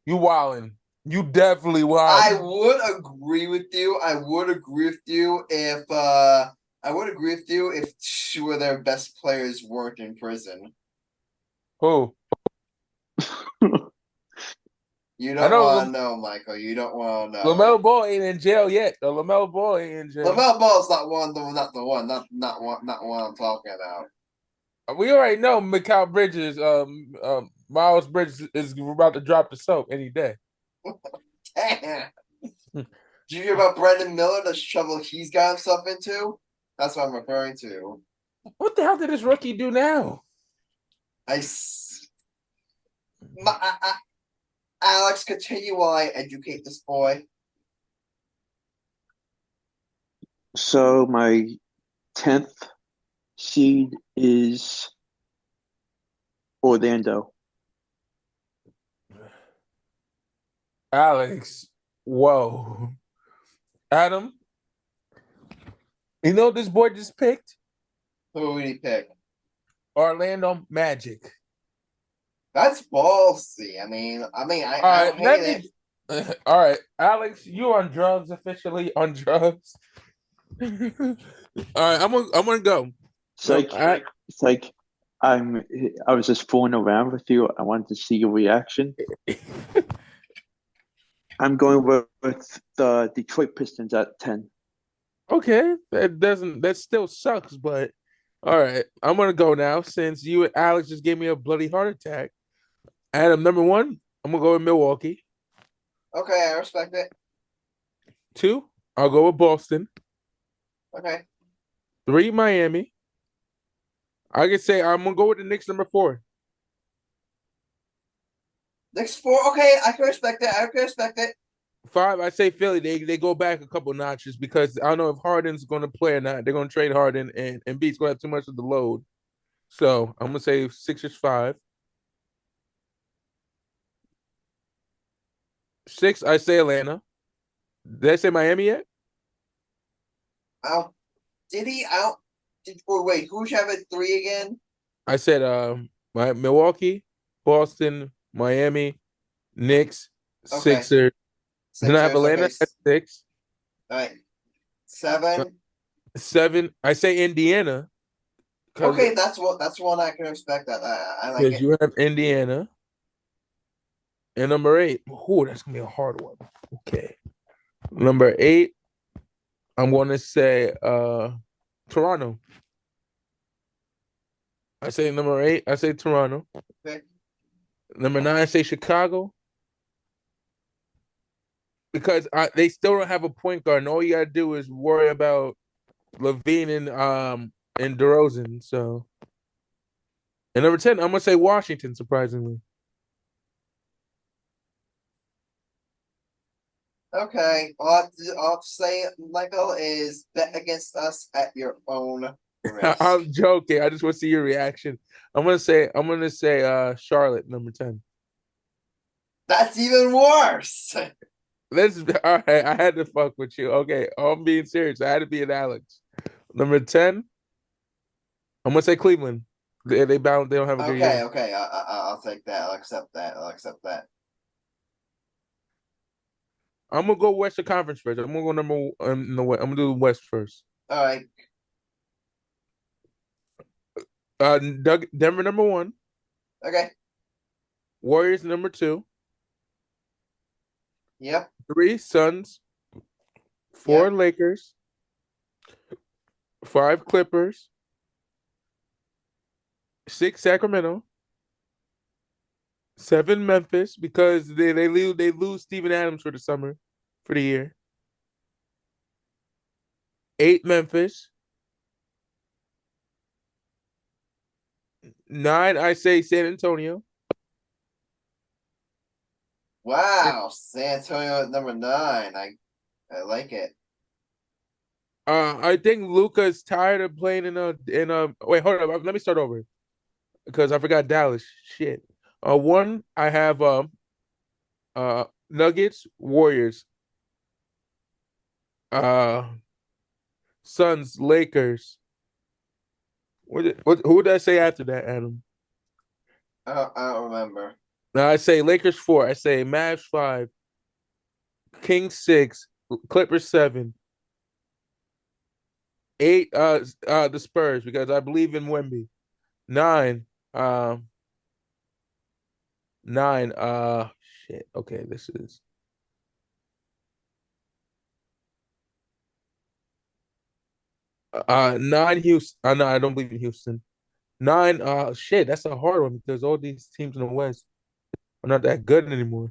You wildin'. You definitely I wildin'. would agree with you. I would agree with you if 2 of their best players weren't in prison. Who? You I don't know want to know, Michael. You don't want to know. LaMelo Ball ain't in jail yet. The LaMelo Ball ain't in jail. LaMelo Ball's not one. Not one I'm talking about. We already know Mikal Bridges, Miles Bridges is about to drop the soap any day. Damn. Did you hear about Brendan Miller? The trouble he's got himself into? That's what I'm referring to. What the hell did this rookie do now? Alex, continue while I educate this boy. So my 10th seed is Orlando. Alex, whoa. Adam, you know what this boy just picked? Who would he pick? Orlando Magic. That's ballsy. I don't hate it. All right, Alex, you on drugs officially on drugs. All right, I'm gonna go. It's like I was just fooling around with you. I wanted to see your reaction. I'm going with the Detroit Pistons at 10. Okay, that still sucks, but all right, I'm gonna go now since you and Alex just gave me a bloody heart attack. Adam, number 1, I'm gonna go with Milwaukee. Okay, I respect it. 2, I'll go with Boston. Okay. 3, Miami. I could say I'm gonna go with the Knicks, number 4. Next 4. Okay, I can respect it. 5, I say Philly. They go back a couple notches because I don't know if Harden's gonna play or not. They're gonna trade Harden and Embiid's gonna have too much of the load. So I'm gonna say Sixers 5. 6, I say Atlanta. Did I say Miami yet? Did he out? Wait, who's have at 3 again? I said my Milwaukee, Boston, Miami, Knicks, Okay. Sixers. Then I have Atlanta at 6. All right. 7. 7, I say Indiana. Okay, that's one I can respect. That I like Because it. you have Indiana. And number 8. Oh, that's gonna be a hard one. Okay. Number 8, I'm gonna say Toronto. I say number 8, I say Toronto. Okay. Number 9, I say Chicago. Because they still don't have a point guard, and all you gotta do is worry about Levine and DeRozan. So, and number 10, I'm gonna say Washington. Surprisingly, Okay. All I have to say, Michael, is bet against us at your own risk. I'm joking. I just want to see your reaction. I'm gonna say Charlotte, number 10. That's even worse. Let's all right. I had to fuck with you. Okay, I'm being serious. I had to be an Alex. Number 10, I'm gonna say Cleveland. They bound. They don't have a good Okay, year. okay. I'll take that. I'll accept that. I'll accept that. I'm gonna go Western Conference first. I'm gonna go number in the West. I'm gonna do West first. All right. Denver number 1, Okay. Warriors number 2, Yep. 3 Suns, 4 Yep. Lakers, 5 Clippers, 6 Sacramento, 7 Memphis because they lose Steven Adams for the summer for the year. 8 Memphis, 9 I say San Antonio. Wow. San Antonio at number 9. I like it. I think Luka's tired of playing in a wait, hold on. Let me start over because I forgot Dallas. Shit. 1 I have Nuggets, Warriors, uh Suns, Lakers. Who did I say after that, Adam? I don't remember. Now I say Lakers 4, I say Mavs 5, Kings 6, Clippers 7, 8 the Spurs because I believe in Wemby. 9 um 9 shit. Okay, this is 9 Houston. No, I don't believe in Houston. 9 shit, that's a hard one because all these teams in the West are not that good anymore.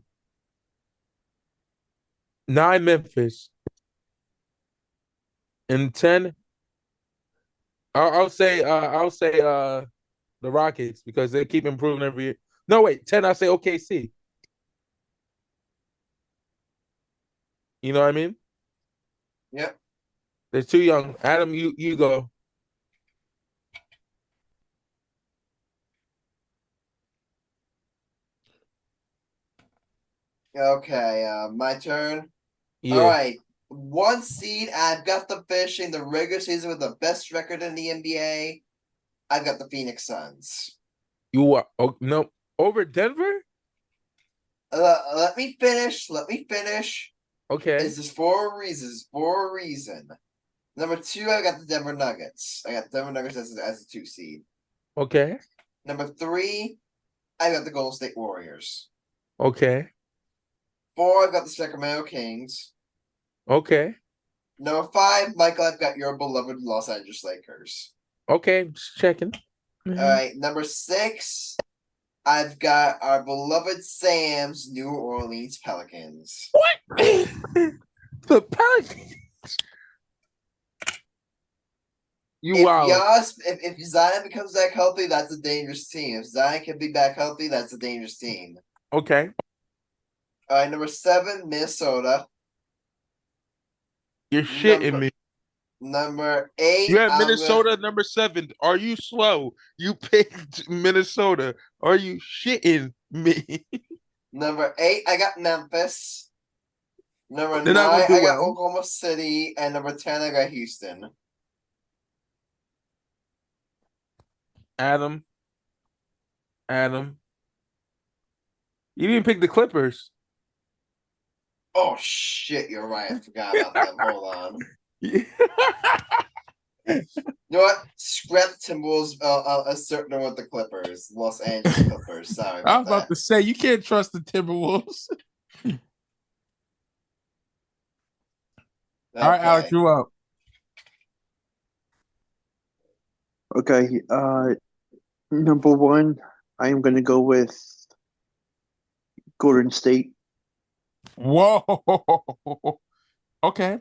9 Memphis and 10 I'll say the Rockets because they keep improving every year. No, wait, 10 I'll say OKC. You know what I mean? Yep. They're too young. Adam, you go. Okay. My turn. All Yeah. right. 1 seed. I've got them finishing the regular season with the best record in the NBA. I've got the Phoenix Suns. You are no over Denver? Let me finish. Let me finish. Okay. This is for a reason. This is for a reason. Number 2, I got the Denver Nuggets. I got the Denver Nuggets as a 2 seed. Okay. Number 3, I got the Golden State Warriors. Okay. 4, I've got the Sacramento Kings. Okay. Number 5, Michael, I've got your beloved Los Angeles Lakers. Okay. Just checking. All right, number 6, I've got our beloved Sam's New Orleans Pelicans. What? The Pelicans. You wow. If Zion becomes back healthy, that's a dangerous team. If Zion can be back healthy, that's a dangerous team. Okay. All right, number 7, Minnesota. You're shitting me. Number 8, You had Minnesota number 7. Are you slow? You picked Minnesota. Are you shitting me? Number 8, I got Memphis. Number They're 9, not gonna do I got well. Oklahoma City, and number 10, I got Houston. Adam. You didn't pick the Clippers. Oh shit, you're right. I forgot about them. Hold on. Yeah. You know what? Scrap Timberwolves. Certain with the Clippers, Los Angeles Clippers. Sorry I was about about that. to say you can't trust the Timberwolves. All right, Alex, Okay. you up. Okay. Number 1, I am going to go with Golden State. Whoa. Okay.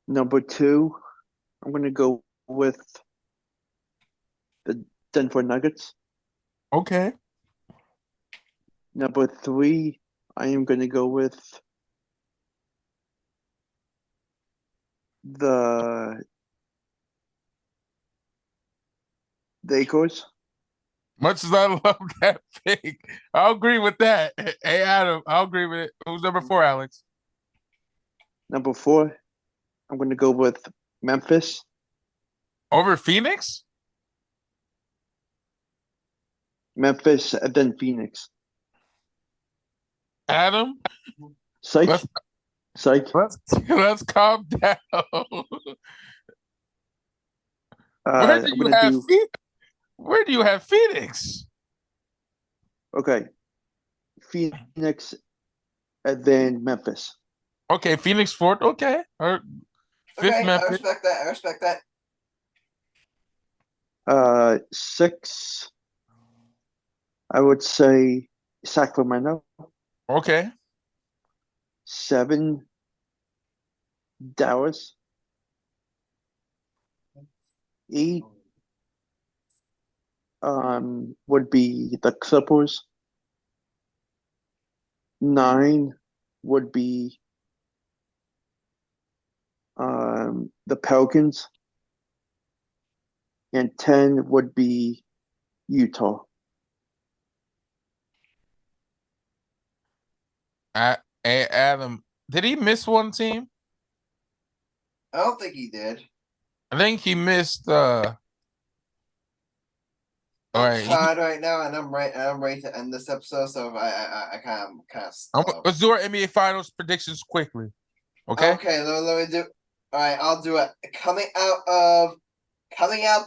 Number 2, I'm going to go with the Denver Nuggets. Okay. Number 3, I am going to go with the Lakers. Much as I love that pick, I'll agree with that. Hey, Adam, I'll agree with it. Who's number 4, Alex? Number 4, I'm going to go with Memphis. Over Phoenix? Memphis and then Phoenix. Adam, Psych. let's Psych. let's calm down. Where do I'm you going to have do. Where do you have Phoenix? Okay. Phoenix and then Memphis. Okay, Phoenix 4th. Okay, or 5th Okay, I Memphis. respect that. I respect that. 6, I would say Sacramento. Okay, 7, Dallas. 8 would be the Clippers. 9 would be the Pelicans. And 10 would be Utah. Hey, Adam, did he miss one team? I don't think he did. I think he missed. All I'm right, tired right now, and I'm ready to end this episode. So I kind of slow. let's do our NBA Finals predictions quickly. Okay. Okay, let me do. All right, I'll do it. Coming out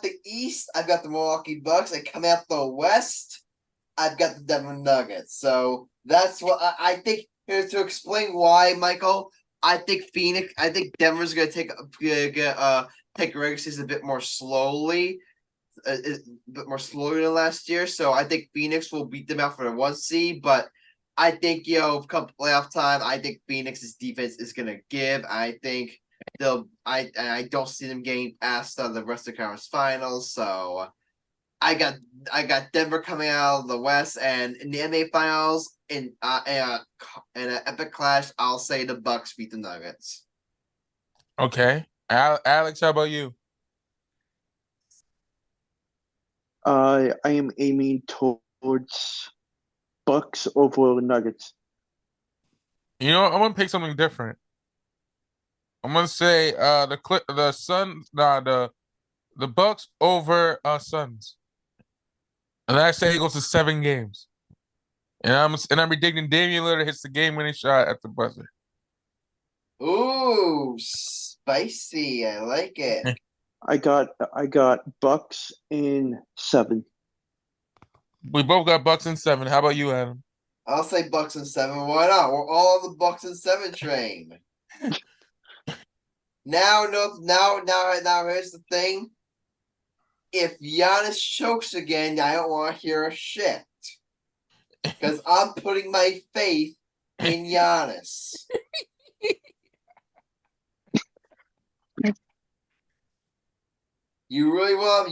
the East, I've got the Milwaukee Bucks, and coming out the West, I've got the Denver Nuggets. So that's what I think. Here to explain why, Michael. I think Denver's gonna take a regular season a bit more slowly. A bit more slowly than last year, so I think Phoenix will beat them out for the 1 seed. But I think come playoff time, I think Phoenix's defense is gonna give. I think I don't see them getting past the rest of the conference finals. So I got Denver coming out of the West, and in the NBA finals in an epic clash, I'll say the Bucks beat the Nuggets. Okay. Alex, how about you? I am aiming towards Bucks over Nuggets. You know, I'm gonna pick something different. I'm gonna say the Bucks over Suns, and I say it goes to 7 games. And I'm predicting Damian Lillard hits the game-winning shot at the buzzer. Ooh, spicy! I like it. I got Bucks in 7. We both got Bucks in 7. How about you, Adam? I'll say Bucks in 7. Why not? We're all on the Bucks in 7 train. Now, here's the thing. If Giannis chokes again, I don't want to hear a shit. Because I'm putting my faith in Giannis. You really want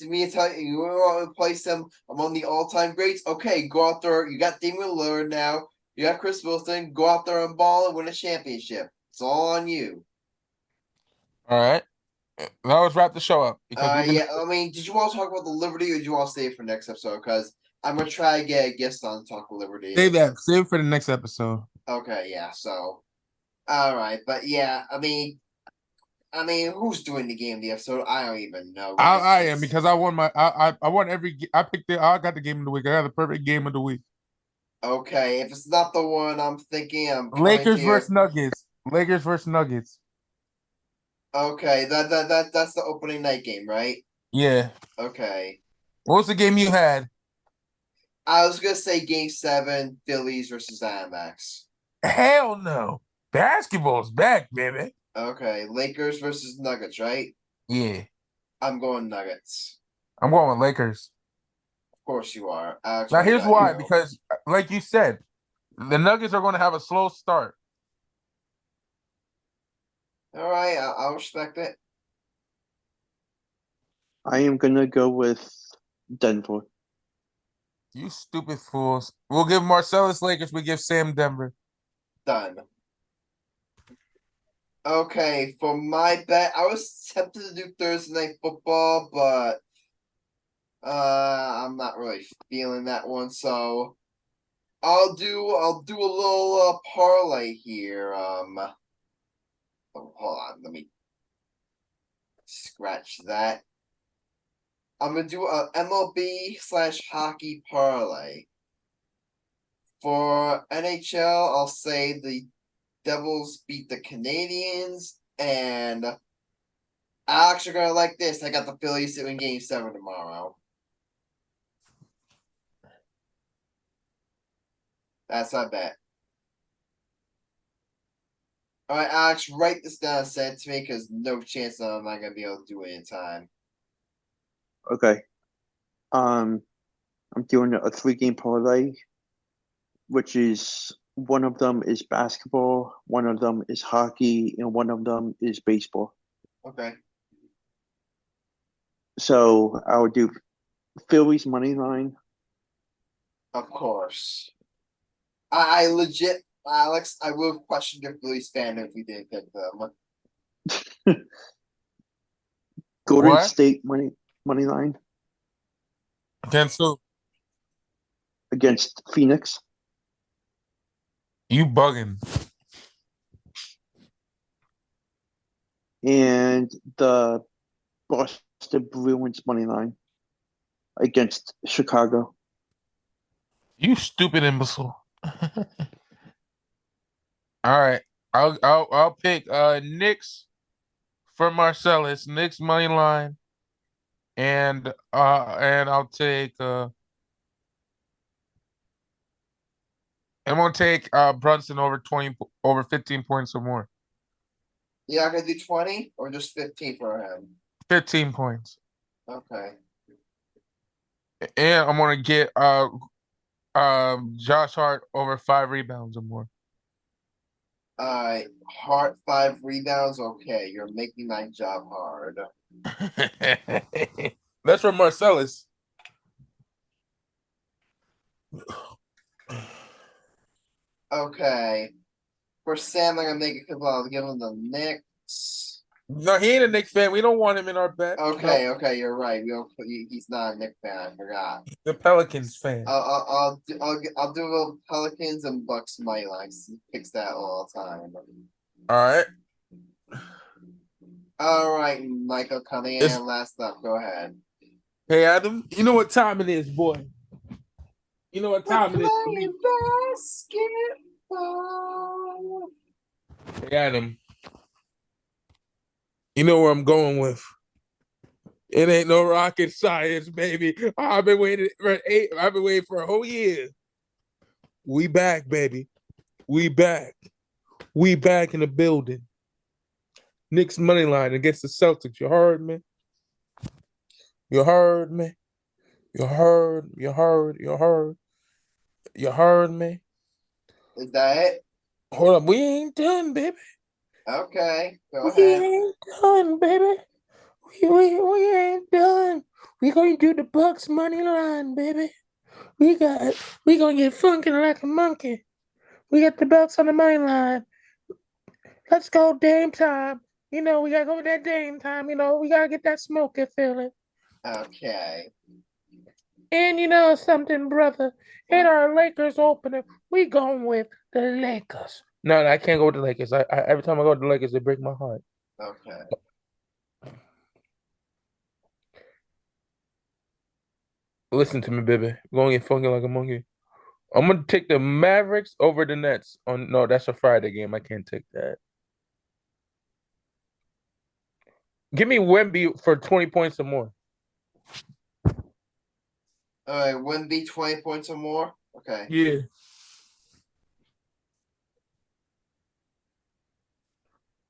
me to tell you, you really want to place them among the all-time greats? Okay, go out there. You got Damian Lillard now. You got Chris Middleton. Go out there and ball and win a championship. It's all on you. All right. Now let's wrap the show up. Yeah, I mean, did you want to talk about the Liberty, or do you want to stay for next episode? Because I'm gonna try to get a guest on to talk about Liberty. Save that. Save for the next episode. Okay, yeah. So, all right, but yeah, I mean, who's doing the game of the episode? I don't even know. I am, because I won I won I picked it. I got the game of the week. I got the perfect game of the week. Okay, if it's not the one I'm thinking, I'm Lakers versus Nuggets. Lakers versus Nuggets. Okay, that's the opening night game, right? Yeah. Okay. What was the game you had? I was gonna say Game 7, Phillies versus Diamondbacks. Hell no. Basketball's back, baby. Okay, Lakers versus Nuggets, right? Yeah. I'm going Nuggets. I'm going with Lakers. Of course you are. Alex, Now here's why, you? because like you said, the Nuggets are going to have a slow start. All right, I'll respect it. I am gonna go with Denver. You stupid fools. We'll give Marcellus Lakers. We give Sam Denver. Done. Okay, for my bet, I was tempted to do Thursday Night Football, but I'm not really feeling that one, so I'll do a little parlay here. Hold on, let me scratch that. I'm gonna do a MLB/hockey parlay. For NHL, I'll say the Devils beat the Canadians, and Alex, you're gonna like this. I got the Phillies to win Game 7 tomorrow. That's my bet. All right, Alex, write this down and send it to me because no chance that I'm not gonna be able to do it in time. Okay. I'm doing a 3-game parlay, which is one of them is basketball, one of them is hockey, and one of them is baseball. Okay. So I'll do Phillies money line. Of course. I legit, Alex, I will question your Phillies fan if we didn't pick them. Golden What? State money line Against who? against Phoenix. You bugging. And the Boston Bruins money line against Chicago. You stupid imbecile. All right. I'll pick Knicks for Marcellus, Knicks money line. And I'll take I'm gonna take Brunson over 15 points or more. Yeah, I gonna do 20 or just 15 for him. 15 points. Okay. And I'm gonna get Josh Hart over 5 rebounds or more. All right. Hart 5 rebounds. Okay, you're making my job hard. That's from Marcellus. Okay. For Sam, I'm gonna make it because I'll give him the Knicks. No, he ain't a Knicks fan. We don't want him in our bet. Okay, No, okay, you're right. We don't. He's not a Knicks fan. I forgot. the Pelicans fan. I'll do a little Pelicans and Bucks money lines. He picks that all the time. All right. All right, Michael It's, Cunningham. Last up. Go ahead. hey, Adam, you know what time it is, boy. You know what We're time it is for me. playing basketball. Hey, Adam, you know where I'm going with. It ain't no rocket science, baby. I've been waiting for a whole year. We back, baby. We back. We back in the building. Knicks money line against the Celtics. You heard me? You heard me? You heard? You heard? You heard? You heard me? Is that it? Hold up. We ain't done, baby. Okay, go We ahead. ain't done, baby. We ain't done. We gonna do the Bucks money line, baby. We gonna get funky like a monkey. We got the Bucks on the money line. Let's go Dame time. You know, we gotta go with that Dame time. You know, we gotta get that smoky feeling. Okay. And you know something, brother? In our Lakers opening, we going with the Lakers. No, I can't go with the Lakers. I every time I go with the Lakers, they break my heart. Okay. Listen to me, baby. We're gonna get funky like a monkey. I'm gonna take the Mavericks over the Nets. On no, that's a Friday game. I can't take that. Give me Wemby for 20 points or more. All right. Wouldn't be 20 points or more. Okay. Yeah.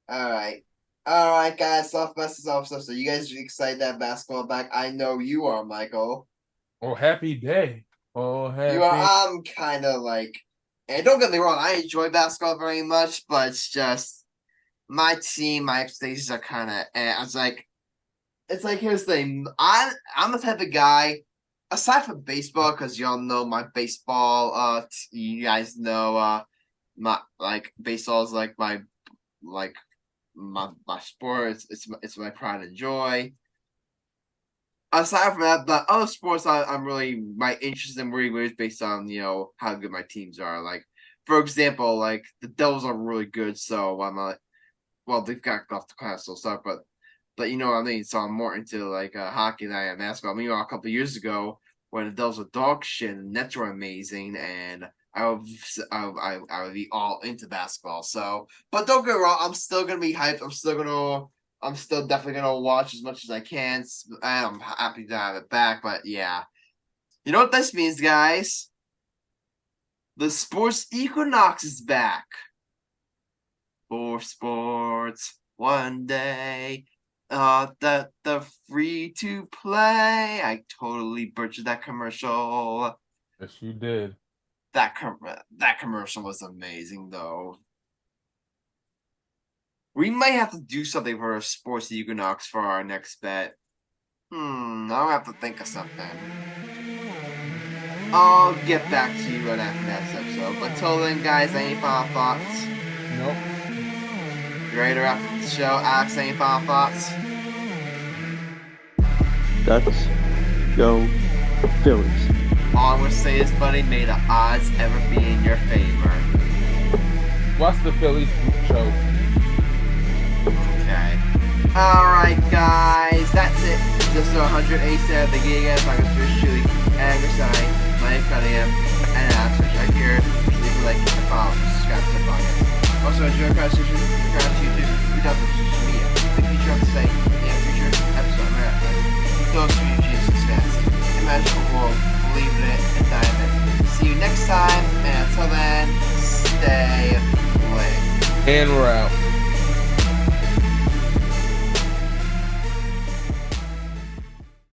All right, guys. Soft best is off. So you guys are excited that basketball back? I know you are, Michael. Oh, happy day. Oh, You are. happy. I'm kind of like, and don't get me wrong. I enjoy basketball very much, but it's just my team, my expectations are kind of. It's like here's the thing. I'm the type of guy. Aside from baseball, because y'all know my baseball. You guys know. My like baseball is like my sport. It's my pride and joy. aside from that, the other sports I'm really my interest in really is based on how good my teams are. Like for example, like the Devils are really good, so I'm like, well they've got off the class so stuff, but you know what I mean. So I'm more into like hockey than I am basketball. I mean, a couple of years ago when the Devils were dog shit and the Nets were amazing, and I would be all into basketball. So, but don't get me wrong, I'm still gonna be hyped. I'm still definitely gonna watch as much as I can. And I'm happy to have it back. But yeah, you know what this means, guys? The sports equinox is back. 4 sports, 1 day. The free to play. I totally butchered that commercial. Yes, you did. That commercial was amazing, though. We might have to do something for a sports equinox for our next bet. I'll have to think of something. I'll get back to you after next episode. But until then, guys, any final thoughts? Nope. You ready to wrap up the show? Alex, any final thoughts? Let's go Phillies. All I'm going to say is, buddy, may the odds ever be in your favor. Watch the Phillies show. Okay. Alright, guys. That's it. This is 187 of the Giga. I'm going to Chili and Grassani, Mike Cunningham, and Alex Reich here. Leave a like and follow. Subscribe to the podcast. Also, enjoy across YouTube. We love the social media. The future of the site and future episode of America. Those community success. A magical world. Believe in it and dive in. See you next time, and until then, stay lit. And we're out.